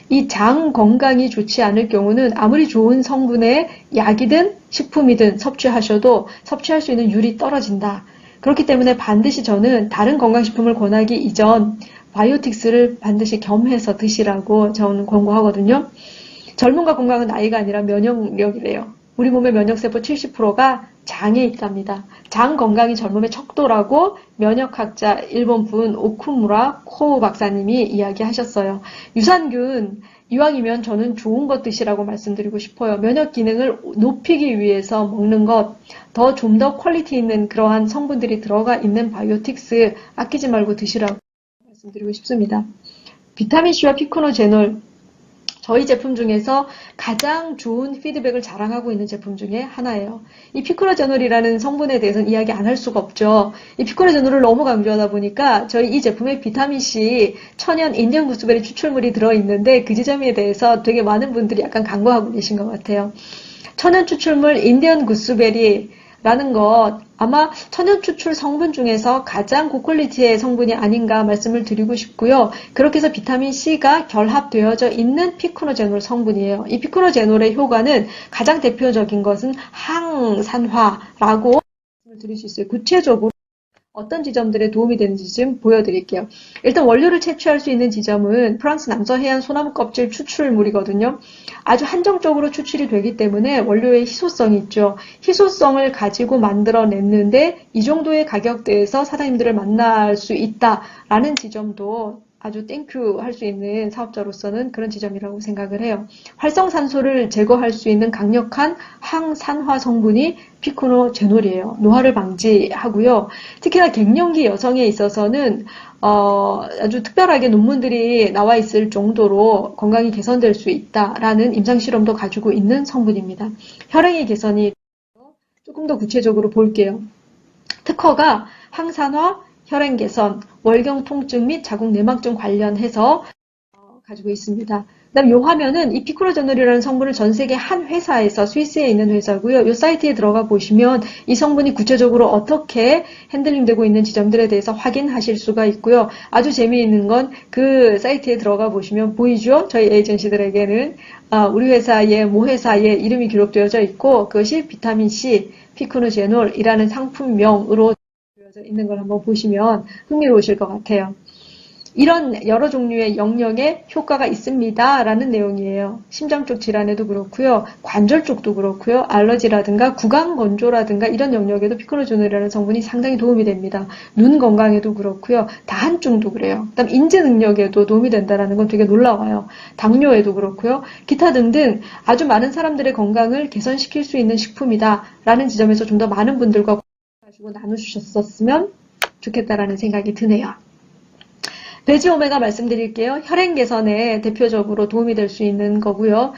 이 장 건강이 좋지 않을 경우는 아무리 좋은 성분의 약이든 식품이든 섭취하셔도 섭취할 수 있는 율이 떨어진다. 그렇기 때문에 반드시 저는 다른 건강식품을 권하기 이전 바이오틱스를 반드시 겸해서 드시라고 저는 권고하거든요. 젊음과 건강은 나이가 아니라 면역력이래요. 우리 몸의 면역세포 70%가 장에 있답니다. 장 건강이 젊음의 척도라고 면역학자 일본 분 오쿠무라 코우 박사님이 이야기하셨어요. 유산균 이왕이면 저는 좋은 것 드시라고 말씀드리고 싶어요. 면역 기능을 높이기 위해서 먹는 것, 좀 더 퀄리티 있는 그러한 성분들이 들어가 있는 바이오틱스 아끼지 말고 드시라고 말씀드리고 싶습니다. 비타민C와 피코노제놀 저희 제품 중에서 가장 좋은 피드백을 자랑하고 있는 제품 중에 하나예요. 이 피코노제놀이라는 성분에 대해서는 이야기 안 할 수가 없죠. 이 피코노제놀을 너무 강조하다 보니까 저희 이 제품에 비타민C 천연 인디언 구스베리 추출물이 들어있는데 그 지점에 대해서 되게 많은 분들이 약간 간과하고 계신 것 같아요. 천연 추출물 인디언 구스베리라는 것 아마 천연 추출 성분 중에서 가장 고퀄리티의 성분이 아닌가 말씀을 드리고 싶고요. 그렇게 해서 비타민C가 결합되어져 있는 피코노제놀 성분이에요. 이 피코노제놀의 효과는 가장 대표적인 것은 항산화라고 말씀을 드릴 수 있어요. 구체적으로 어떤 지점들에 도움이 되는지 좀 보여드릴게요. 일단 원료를 채취할 수 있는 지점은 프랑스 남서해안 소나무 껍질 추출물이거든요. 아주 한정적으로 추출이 되기 때문에 원료의 희소성이 있죠. 희소성을 가지고 만들어냈는데 이 정도의 가격대에서 사장님들을 만날 수 있다라는 지점도 아주 땡큐 할 수 있는 사업자로서는 그런 지점이라고 생각을 해요. 활성산소를 제거할 수 있는 강력한 항산화 성분이 피코노제놀이에요. 노화를 방지하고요. 특히나 갱년기 여성에 있어서는 아주 특별하게 논문들이 나와 있을 정도로 건강이 개선될 수 있다라는 임상실험도 가지고 있는 성분입니다. 혈행의 개선이 조금 더 구체적으로 볼게요. 특허가 항산화, 혈행 개선, 월경 통증 및 자궁 내막증 관련해서 가지고 있습니다. 그다음 이 화면은 이 피코노제놀이라는 성분을 전 세계 한 회사에서 스위스에 있는 회사고요. 이 사이트에 들어가 보시면 이 성분이 구체적으로 어떻게 핸들링되고 있는 지점들에 대해서 확인하실 수가 있고요. 아주 재미있는 건 그 사이트에 들어가 보시면 보이죠? 저희 에이전시들에게는 우리 회사의 모 회사의 이름이 기록되어져 있고 그것이 비타민C 피코노제놀이라는 상품명으로 있는 걸 한번 보시면 흥미로우실 것 같아요. 이런 여러 종류의 영역에 효과가 있습니다 라는 내용이에요. 심장 쪽 질환에도 그렇고요. 관절 쪽도 그렇고요. 알러지라든가 구강 건조라든가 이런 영역에도 피코노제놀이라는 성분이 상당히 도움이 됩니다. 눈 건강에도 그렇고요. 다한증도 그래요. 그다음 인지 능력에도 도움이 된다는 건 되게 놀라워요. 당뇨에도 그렇고요. 기타 등등 아주 많은 사람들의 건강을 개선시킬 수 있는 식품이다 라는 지점에서 좀 더 많은 분들과 가지고 나누셨었으면 좋겠다라는 생각이 드네요. 베지 오메가 말씀드릴게요. 혈행 개선에 대표적으로 도움이 될 수 있는 거고요.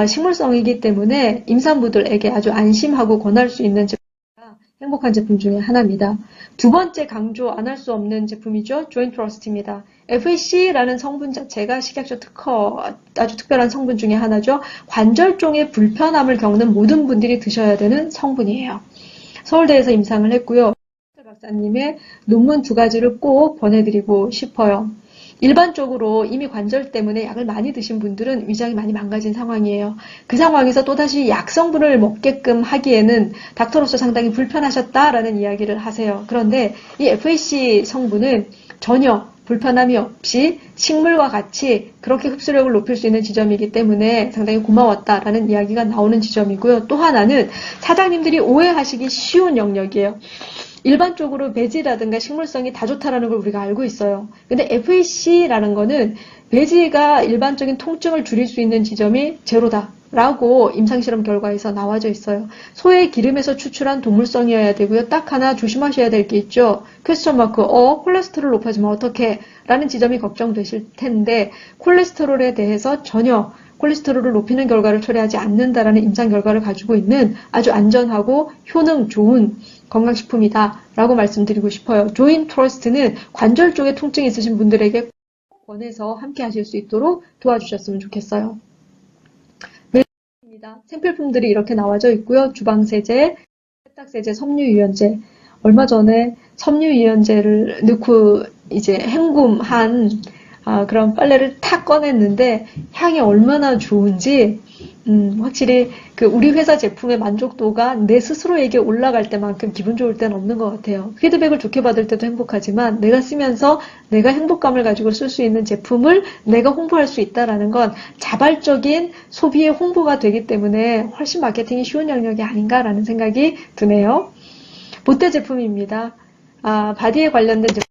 식물성이기 때문에 임산부들에게 아주 안심하고 권할 수 있는 제품이라 행복한 제품 중에 하나입니다. 두 번째 강조 안 할 수 없는 제품이죠. 조인트 트러스트입니다. FAC라는 성분 자체가 식약처 특허 아주 특별한 성분 중에 하나죠. 관절종의 불편함을 겪는 모든 분들이 드셔야 되는 성분이에요. 서울대에서 임상을 했고요. 박사님의 논문 2가지를 꼭 권해드리고 싶어요. 일반적으로 이미 관절 때문에 약을 많이 드신 분들은 위장이 많이 망가진 상황이에요. 그 상황에서 또다시 약성분을 먹게끔 하기에는 닥터로서 상당히 불편하셨다라는 이야기를 하세요. 그런데 이 FAC 성분은 전혀 불편함이 없이 식물과 같이 그렇게 흡수력을 높일 수 있는 지점이기 때문에 상당히 고마웠다라는 이야기가 나오는 지점이고요. 또 하나는 사장님들이 오해하시기 쉬운 영역이에요. 일반적으로 배지라든가 식물성이 다 좋다라는 걸 우리가 알고 있어요. 근데 FAC라는 거는 배지가 일반적인 통증을 줄일 수 있는 지점이 제로다. 라고 임상실험 결과에서 나와져 있어요. 소의 기름에서 추출한 동물성이어야 되고요. 딱 하나 조심하셔야 될 게 있죠. 퀘스천 마크, 콜레스테롤 높아지면 어떡해? 라는 지점이 걱정되실 텐데 콜레스테롤에 대해서 전혀 콜레스테롤을 높이는 결과를 초래하지 않는다라는 임상 결과를 가지고 있는 아주 안전하고 효능 좋은 건강식품이다 라고 말씀드리고 싶어요. 조인트 트러스트는 관절 쪽에 통증이 있으신 분들에게 꼭 권해서 함께 하실 수 있도록 도와주셨으면 좋겠어요. 생필품들이 이렇게 나와져 있고요. 주방세제, 세탁세제, 섬유유연제. 얼마 전에 섬유유연제를 넣고 이제 헹굼한 그런 빨래를 탁 꺼냈는데 향이 얼마나 좋은지 확실히 그 우리 회사 제품의 만족도가 내 스스로에게 올라갈 때만큼 기분 좋을 때는 없는 것 같아요. 피드백을 좋게 받을 때도 행복하지만 내가 쓰면서 내가 행복감을 가지고 쓸 수 있는 제품을 내가 홍보할 수 있다는 건 자발적인 소비의 홍보가 되기 때문에 훨씬 마케팅이 쉬운 영역이 아닌가라는 생각이 드네요. 보태 제품입니다. 바디에 관련된 제품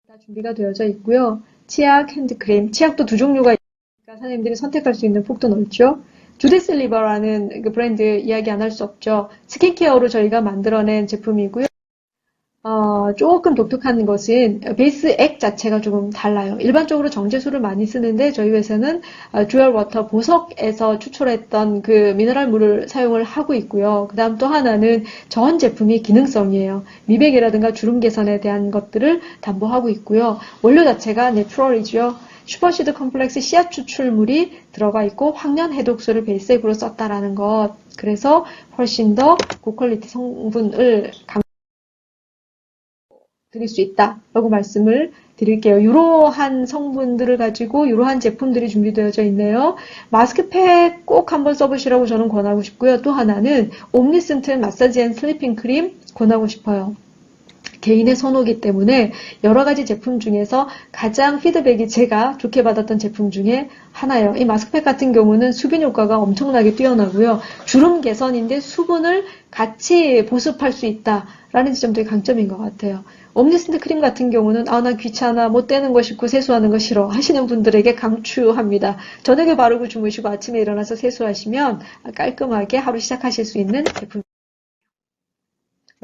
다 준비가 되어져 있고요. 치약, 핸드크림, 치약도 두 종류가 있으니까 사장님들이 선택할 수 있는 폭도 넓죠. 주디스 리버라는 그 브랜드 이야기 안 할 수 없죠. 스킨케어로 저희가 만들어낸 제품이고요. 조금 독특한 것은 베이스 액 자체가 조금 달라요. 일반적으로 정제수를 많이 쓰는데 저희 회사는 듀얼 워터 보석에서 추출했던 그 미네랄 물을 사용을 하고 있고요. 그 다음 또 하나는 전 제품이 기능성이에요. 미백이라든가 주름 개선에 대한 것들을 담보하고 있고요. 원료 자체가 내추럴이죠. 슈퍼시드 컴플렉스 씨앗 추출물이 들어가 있고 황련 해독수를 베이스액으로 썼다라는 것. 그래서 훨씬 더 고퀄리티 성분을 드릴 수 있다라고 말씀을 드릴게요. 이러한 성분들을 가지고 이러한 제품들이 준비되어져 있네요. 마스크팩 꼭 한번 써보시라고 저는 권하고 싶고요. 또 하나는 옴니센트 마사지 앤 슬리핑 크림 권하고 싶어요. 개인의 선호기 때문에 여러 가지 제품 중에서 가장 피드백이 제가 좋게 받았던 제품 중에 하나예요. 이 마스크팩 같은 경우는 수분 효과가 엄청나게 뛰어나고요. 주름 개선인데 수분을 같이 보습할 수 있다라는 지점도 강점인 것 같아요. 옴니스트 크림 같은 경우는 나 귀찮아, 못 떼는 거 싫고 세수하는 거 싫어 하시는 분들에게 강추합니다. 저녁에 바르고 주무시고 아침에 일어나서 세수하시면 깔끔하게 하루 시작하실 수 있는 제품.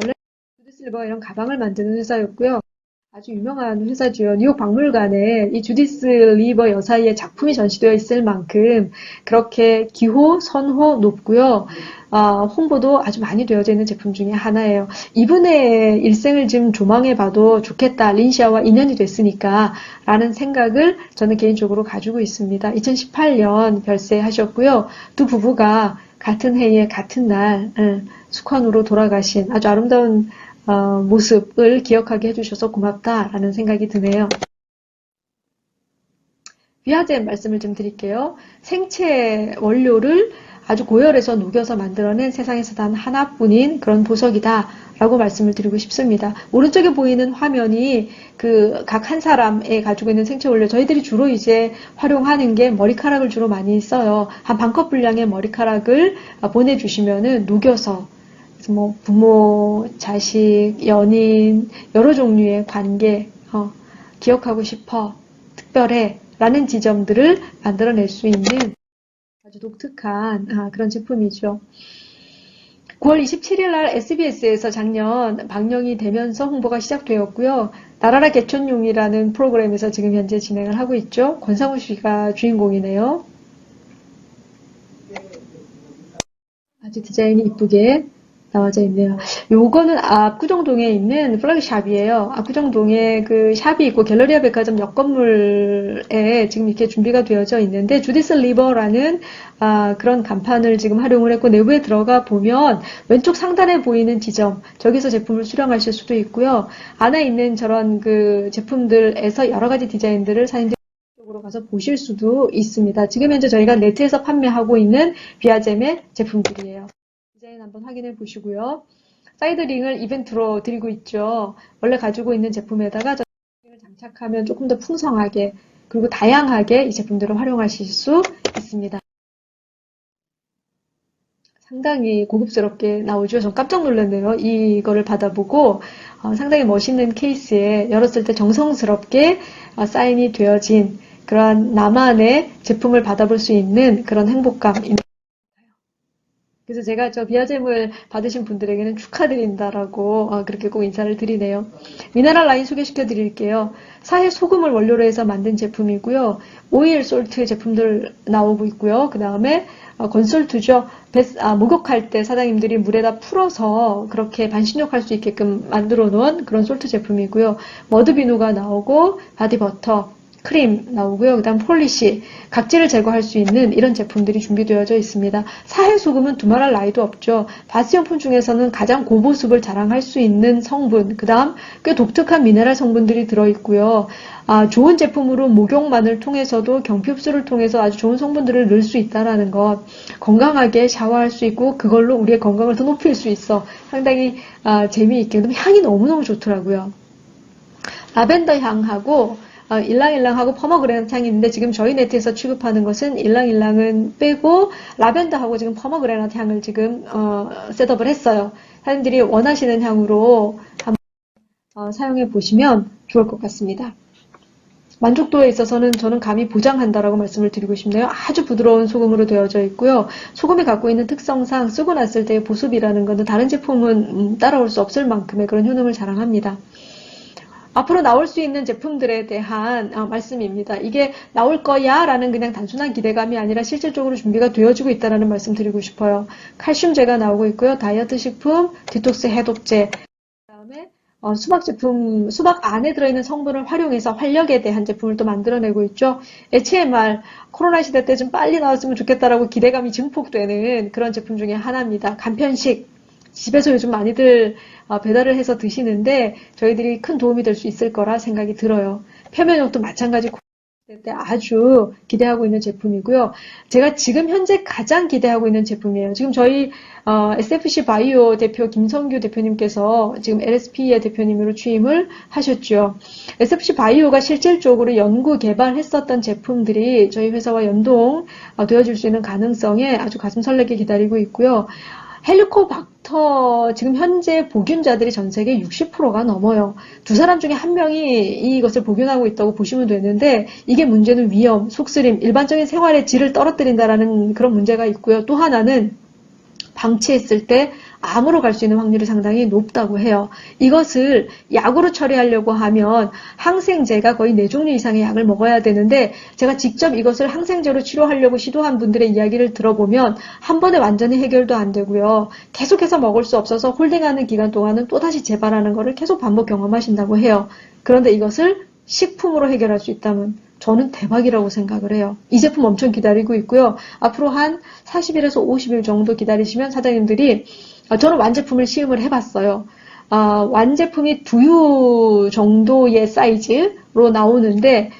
원래 주디스 리버 이런 가방을 만드는 회사였고요. 아주 유명한 회사지요. 뉴욕 박물관에 이 주디스 리버 여사의 작품이 전시되어 있을 만큼 그렇게 기호, 선호 높고요. 홍보도 아주 많이 되어져 있는 제품 중에 하나예요. 이분의 일생을 지금 조망해봐도 좋겠다. 린시아와 인연이 됐으니까 라는 생각을 저는 개인적으로 가지고 있습니다. 2018년 별세하셨고요. 두 부부가 같은 해에 같은 날 숙환으로 돌아가신 아주 아름다운 모습을 기억하게 해주셔서 고맙다라는 생각이 드네요. 비아젠 말씀을 좀 드릴게요. 생체 원료를 아주 고열해서 녹여서 만들어낸 세상에서 단 하나뿐인 그런 보석이다 라고 말씀을 드리고 싶습니다. 오른쪽에 보이는 화면이 그 각 한 사람에 가지고 있는 생체 원료, 저희들이 주로 이제 활용하는 게 머리카락을 주로 많이 써요. 한 반컵 분량의 머리카락을 보내주시면은 녹여서 뭐 부모, 자식, 연인, 여러 종류의 관계, 기억하고 싶어, 특별해 라는 지점들을 만들어낼 수 있는 아주 독특한 그런 제품이죠. 9월 27일 날 SBS에서 작년 방영이 되면서 홍보가 시작되었고요. 나라라 개천용이라는 프로그램에서 지금 현재 진행을 하고 있죠. 권상우 씨가 주인공이네요. 아주 디자인이 이쁘게 나와져 있네요. 요거는 압구정동에 있는 플래그샵이에요. 압구정동에 그 샵이 있고 갤러리아 백화점 옆 건물에 지금 이렇게 준비가 되어져 있는데 주디스 리버라는 그런 간판을 지금 활용을 했고 내부에 들어가 보면 왼쪽 상단에 보이는 지점 저기서 제품을 수령하실 수도 있고요. 안에 있는 저런 그 제품들에서 여러 가지 디자인들을 사장님들 쪽으로 가서 보실 수도 있습니다. 지금 현재 저희가 네트에서 판매하고 있는 비아젬의 제품들이에요. 디자인 한번 확인해 보시고요. 사이드링을 이벤트로 드리고 있죠. 원래 가지고 있는 제품에다가 사이드링을 장착하면 조금 더 풍성하게 그리고 다양하게 이 제품들을 활용하실 수 있습니다. 상당히 고급스럽게 나오죠. 전 깜짝 놀랐네요. 이거를 받아보고 상당히 멋있는 케이스에 열었을 때 정성스럽게 사인이 되어진 그러한 나만의 제품을 받아볼 수 있는 그런 행복감입니다. 그래서 제가 저 비아젬을 받으신 분들에게는 축하드린다라고 그렇게 꼭 인사를 드리네요. 미네랄 라인 소개시켜 드릴게요. 사해 소금을 원료로 해서 만든 제품이고요. 오일 솔트 제품들 나오고 있고요. 그 다음에 건솔트죠. 목욕할 때 사장님들이 물에다 풀어서 그렇게 반신욕할 수 있게끔 만들어 놓은 그런 솔트 제품이고요. 머드 비누가 나오고 바디버터, 크림 나오고요. 그 다음 폴리시, 각질을 제거할 수 있는 이런 제품들이 준비되어져 있습니다. 사해 소금은 두말할 나위도 없죠. 바스용품 중에서는 가장 고보습을 자랑할 수 있는 성분, 그 다음 꽤 독특한 미네랄 성분들이 들어있고요. 좋은 제품으로 목욕만을 통해서도 경피 흡수를 통해서 아주 좋은 성분들을 넣을 수 있다는 것, 건강하게 샤워할 수 있고 그걸로 우리의 건강을 더 높일 수 있어. 상당히 재미있게, 향이 너무너무 좋더라고요. 라벤더 향하고 일랑일랑하고 퍼머그레나트 향이 있는데 지금 저희 네트에서 취급하는 것은 일랑일랑은 빼고 라벤더하고 지금 퍼머그레나트 향을 지금 셋업을 했어요. 사람들이 원하시는 향으로 한번 사용해 보시면 좋을 것 같습니다. 만족도에 있어서는 저는 감히 보장한다라고 말씀을 드리고 싶네요. 아주 부드러운 소금으로 되어져 있고요. 소금이 갖고 있는 특성상 쓰고 났을 때의 보습이라는 것은 다른 제품은 따라올 수 없을 만큼의 그런 효능을 자랑합니다. 앞으로 나올 수 있는 제품들에 대한 말씀입니다. 이게 나올 거야 라는 그냥 단순한 기대감이 아니라 실질적으로 준비가 되어지고 있다는 말씀 드리고 싶어요. 칼슘제가 나오고 있고요. 다이어트 식품, 디톡스 해독제, 그 다음에 수박 제품, 수박 안에 들어있는 성분을 활용해서 활력에 대한 제품을 또 만들어내고 있죠. HMR, 코로나 시대 때 좀 빨리 나왔으면 좋겠다라고 기대감이 증폭되는 그런 제품 중에 하나입니다. 간편식. 집에서 요즘 많이들 배달을 해서 드시는데 저희들이 큰 도움이 될 수 있을 거라 생각이 들어요. 표면용도 마찬가지 때 아주 기대하고 있는 제품이고요. 제가 지금 현재 가장 기대하고 있는 제품이에요. 지금 저희 SFC 바이오 대표 김성규 대표님께서 지금 LSP의 대표님으로 취임을 하셨죠. SFC 바이오가 실질적으로 연구 개발했었던 제품들이 저희 회사와 연동되어질 수 있는 가능성에 아주 가슴 설레게 기다리고 있고요. 헬리코박터 지금 현재 복균자들이 전 세계 60%가 넘어요. 두 사람 중에 한 명이 이것을 복균하고 있다고 보시면 되는데 이게 문제는 위염, 속쓰림, 일반적인 생활의 질을 떨어뜨린다라는 그런 문제가 있고요. 또 하나는 방치했을 때 암으로 갈 수 있는 확률이 상당히 높다고 해요. 이것을 약으로 처리하려고 하면 항생제가 거의 4종류 이상의 약을 먹어야 되는데 제가 직접 이것을 항생제로 치료하려고 시도한 분들의 이야기를 들어보면 한 번에 완전히 해결도 안 되고요. 계속해서 먹을 수 없어서 홀딩하는 기간 동안은 또다시 재발하는 것을 계속 반복 경험하신다고 해요. 그런데 이것을 식품으로 해결할 수 있다면 저는 대박이라고 생각을 해요. 이 제품 엄청 기다리고 있고요. 앞으로 한 40일에서 50일 정도 기다리시면 사장님들이 저는 완제품을 시음을 해봤어요. 완제품이 두유 정도의 사이즈로 나오는데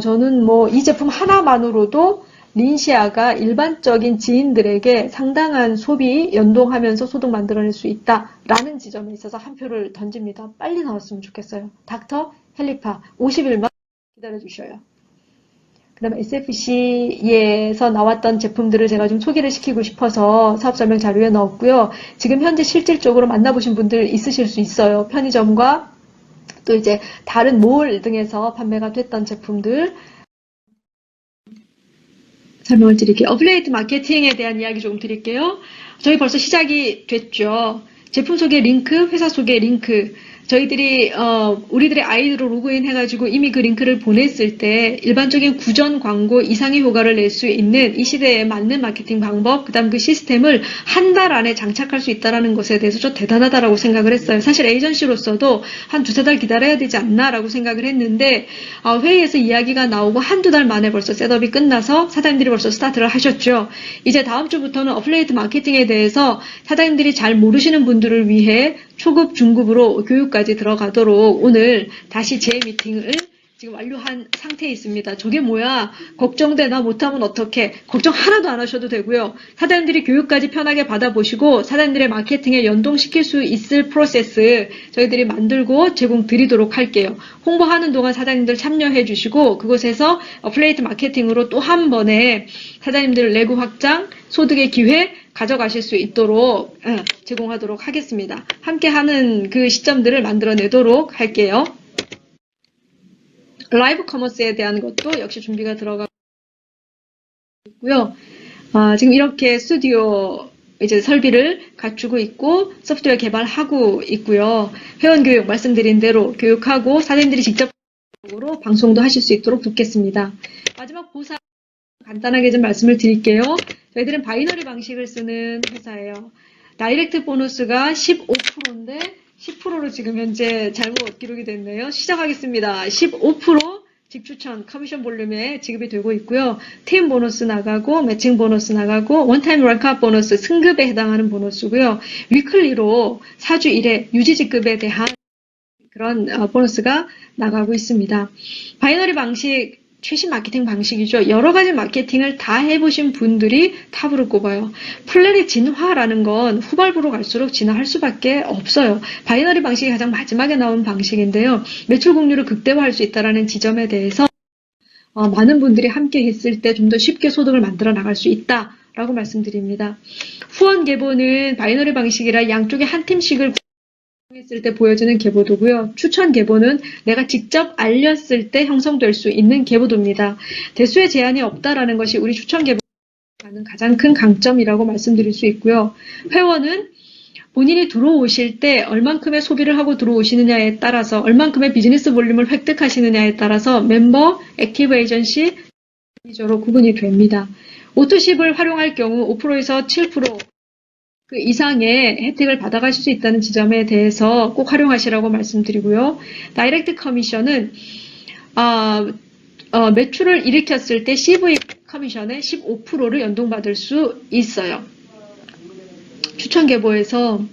저는 뭐 이 제품 하나만으로도 린시아가 일반적인 지인들에게 상당한 소비 연동하면서 소득 만들어낼 수 있다라는 지점에 있어서 한 표를 던집니다. 빨리 나왔으면 좋겠어요. 닥터 헬리파 50일만 기다려주셔요. 그 다음에 SFC에서 나왔던 제품들을 제가 좀 소개를 시키고 싶어서 사업 설명 자료에 넣었고요. 지금 현재 실질적으로 만나보신 분들 있으실 수 있어요. 편의점과 또 이제 다른 몰 등에서 판매가 됐던 제품들 설명을 드릴게요. 어플리에이트 마케팅에 대한 이야기 조금 드릴게요. 저희 벌써 시작이 됐죠. 제품 소개 링크, 회사 소개 링크. 저희들이 우리들의 아이디로 로그인 해가지고 이미 그 링크를 보냈을 때 일반적인 구전 광고 이상의 효과를 낼 수 있는 이 시대에 맞는 마케팅 방법, 그 다음 그 시스템을 한 달 안에 장착할 수 있다는 것에 대해서 좀 대단하다라고 생각을 했어요. 사실 에이전시로서도 한 두세 달 기다려야 되지 않나라고 생각을 했는데 회의에서 이야기가 나오고 한두 달 만에 벌써 셋업이 끝나서 사장님들이 벌써 스타트를 하셨죠. 이제 다음 주부터는 어플리에이트 마케팅에 대해서 사장님들이 잘 모르시는 분들을 위해 초급, 중급으로 교육까지 들어가도록 오늘 다시 재미팅을 지금 완료한 상태에 있습니다. 저게 뭐야? 걱정돼. 나 못하면 어떡해? 걱정 하나도 안 하셔도 되고요. 사장님들이 교육까지 편하게 받아보시고 사장님들의 마케팅에 연동시킬 수 있을 프로세스 저희들이 만들고 제공 드리도록 할게요. 홍보하는 동안 사장님들 참여해 주시고 그곳에서 어플리에이트 마케팅으로 또 한 번에 사장님들 내구 확장, 소득의 기회 가져가실 수 있도록 제공하도록 하겠습니다. 함께하는 그 시점들을 만들어내도록 할게요. 라이브 커머스에 대한 것도 역시 준비가 들어가고 있고요. 지금 이렇게 스튜디오 이제 설비를 갖추고 있고 소프트웨어 개발하고 있고요. 회원 교육 말씀드린 대로 교육하고 사장님들이 직접 방송도 하실 수 있도록 돕겠습니다. 마지막 보상 간단하게 좀 말씀을 드릴게요. 저희들은 바이너리 방식을 쓰는 회사예요. 다이렉트 보너스가 15%인데 10%로 지금 현재 잘못 기록이 됐네요. 시작하겠습니다. 15% 직추천 커미션 볼륨에 지급이 되고 있고요. 팀 보너스 나가고 매칭 보너스 나가고 원타임 랭크업 보너스 승급에 해당하는 보너스고요. 위클리로 4주 1회 유지 지급에 대한 그런 보너스가 나가고 있습니다. 바이너리 방식 최신 마케팅 방식이죠. 여러 가지 마케팅을 다 해보신 분들이 탑으로 꼽아요. 플랜의 진화라는 건 후발부로 갈수록 진화할 수밖에 없어요. 바이너리 방식이 가장 마지막에 나온 방식인데요. 매출 공유를 극대화할 수 있다는 지점에 대해서 많은 분들이 함께 했을 때 좀 더 쉽게 소득을 만들어 나갈 수 있다라고 말씀드립니다. 후원 계보는 바이너리 방식이라 양쪽에 한 팀씩을 했을 때 보여지는 계보도고요. 추천 계보는 내가 직접 알렸을 때 형성될 수 있는 계보도입니다. 대수의 제한이 없다라는 것이 우리 추천 계보가 가장 큰 강점이라고 말씀드릴 수 있고요. 회원은 본인이 들어오실 때 얼만큼의 소비를 하고 들어오시느냐에 따라서 얼만큼의 비즈니스 볼륨을 획득하시느냐에 따라서 멤버, 액티브 에이전시, 매니저로 구분이 됩니다. 오토십을 활용할 경우 5%에서 7% 그 이상의 혜택을 받아가실 수 있다는 지점에 대해서 꼭 활용하시라고 말씀드리고요. 다이렉트 커미션은 매출을 일으켰을 때 CV 커미션의 15%를 연동받을 수 있어요. 추천 계보에서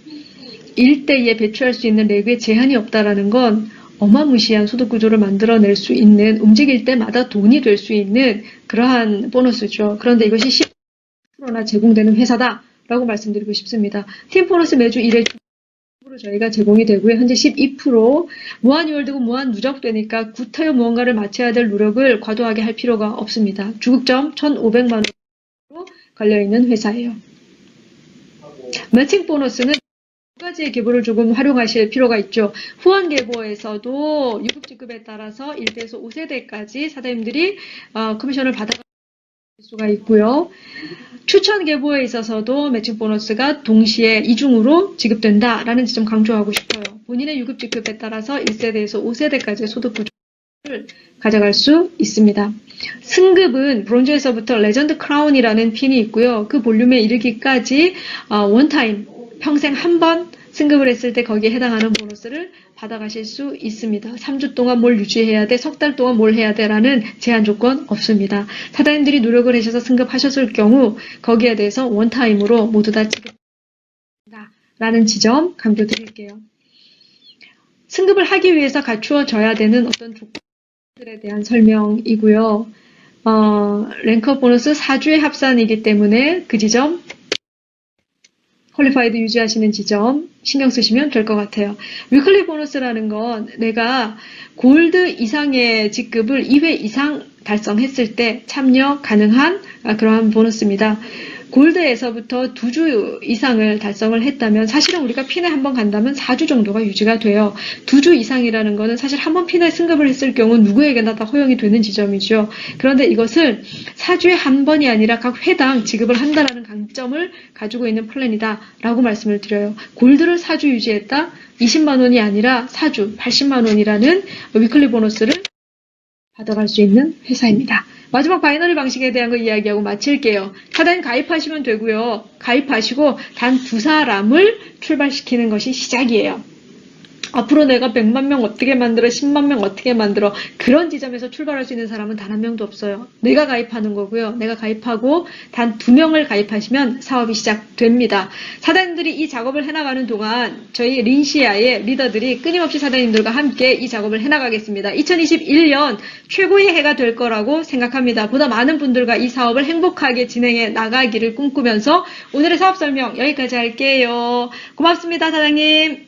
1대2에 배출할 수 있는 레그에 제한이 없다라는 건 어마무시한 소득 구조를 만들어낼 수 있는 움직일 때마다 돈이 될 수 있는 그러한 보너스죠. 그런데 이것이 10%나 제공되는 회사다. 라고 말씀드리고 싶습니다. 팀 보너스 매주 1회 저희가 제공이 되고요. 현재 12% 무한 유월되고 무한 누적되니까 구타여 무언가를 마쳐야 될 노력을 과도하게 할 필요가 없습니다. 주급점 1,500만 원으로 걸려있는 회사예요. 매칭 보너스는 두 가지의 계보를 조금 활용하실 필요가 있죠. 후원 계보에서도 유급지급에 따라서 1대에서 5세대까지 사장님들이 커미션을 받아갈 수가 있고요. 추천 계보에 있어서도 매칭 보너스가 동시에 이중으로 지급된다라는 지점 강조하고 싶어요. 본인의 유급 지급에 따라서 1세대에서 5세대까지의 소득 구조를 가져갈 수 있습니다. 승급은 브론즈에서부터 레전드 크라운이라는 핀이 있고요. 그 볼륨에 이르기까지 원타임, 평생 한 번 승급을 했을 때 거기에 해당하는 보너스를 받아가실 수 있습니다. 3주 동안 뭘 유지해야 돼, 석 달 동안 뭘 해야 돼라는 제한 조건 없습니다. 사장님들이 노력을 하셔서 승급하셨을 경우 거기에 대해서 원타임으로 모두 다 지급합니다. 라는 지점 강조드릴게요. 승급을 하기 위해서 갖추어져야 되는 어떤 조건들에 대한 설명이고요. 랭크업 보너스 4주의 합산이기 때문에 그 지점 퀄리파이드 유지하시는 지점 신경 쓰시면 될 것 같아요. 위클리 보너스라는 건 내가 골드 이상의 직급을 2회 이상 달성했을 때 참여 가능한 그러한 보너스입니다. 골드에서부터 2주 이상을 달성을 했다면 사실은 우리가 핀에 한번 간다면 4주 정도가 유지가 돼요. 2주 이상이라는 거는 사실 한번 핀에 승급을 했을 경우 누구에게나 다 허용이 되는 지점이죠. 그런데 이것을 4주에 한 번이 아니라 각 회당 지급을 한다는 강점을 가지고 있는 플랜이다 라고 말씀을 드려요. 골드를 4주 유지했다? 20만 원이 아니라 4주 80만 원이라는 위클리 보너스를 받아갈 수 있는 회사입니다. 마지막 바이너리 방식에 대한 거 이야기하고 마칠게요. 사단 가입하시면 되고요. 가입하시고 단 2사람을 출발시키는 것이 시작이에요. 앞으로 내가 100만 명 어떻게 만들어, 10만 명 어떻게 만들어, 그런 지점에서 출발할 수 있는 사람은 단 한 명도 없어요. 내가 가입하는 거고요. 내가 가입하고 단 2명을 가입하시면 사업이 시작됩니다. 사장님들이 이 작업을 해나가는 동안 저희 린시아의 리더들이 끊임없이 사장님들과 함께 이 작업을 해나가겠습니다. 2021년 최고의 해가 될 거라고 생각합니다. 보다 많은 분들과 이 사업을 행복하게 진행해 나가기를 꿈꾸면서 오늘의 사업 설명 여기까지 할게요. 고맙습니다, 사장님.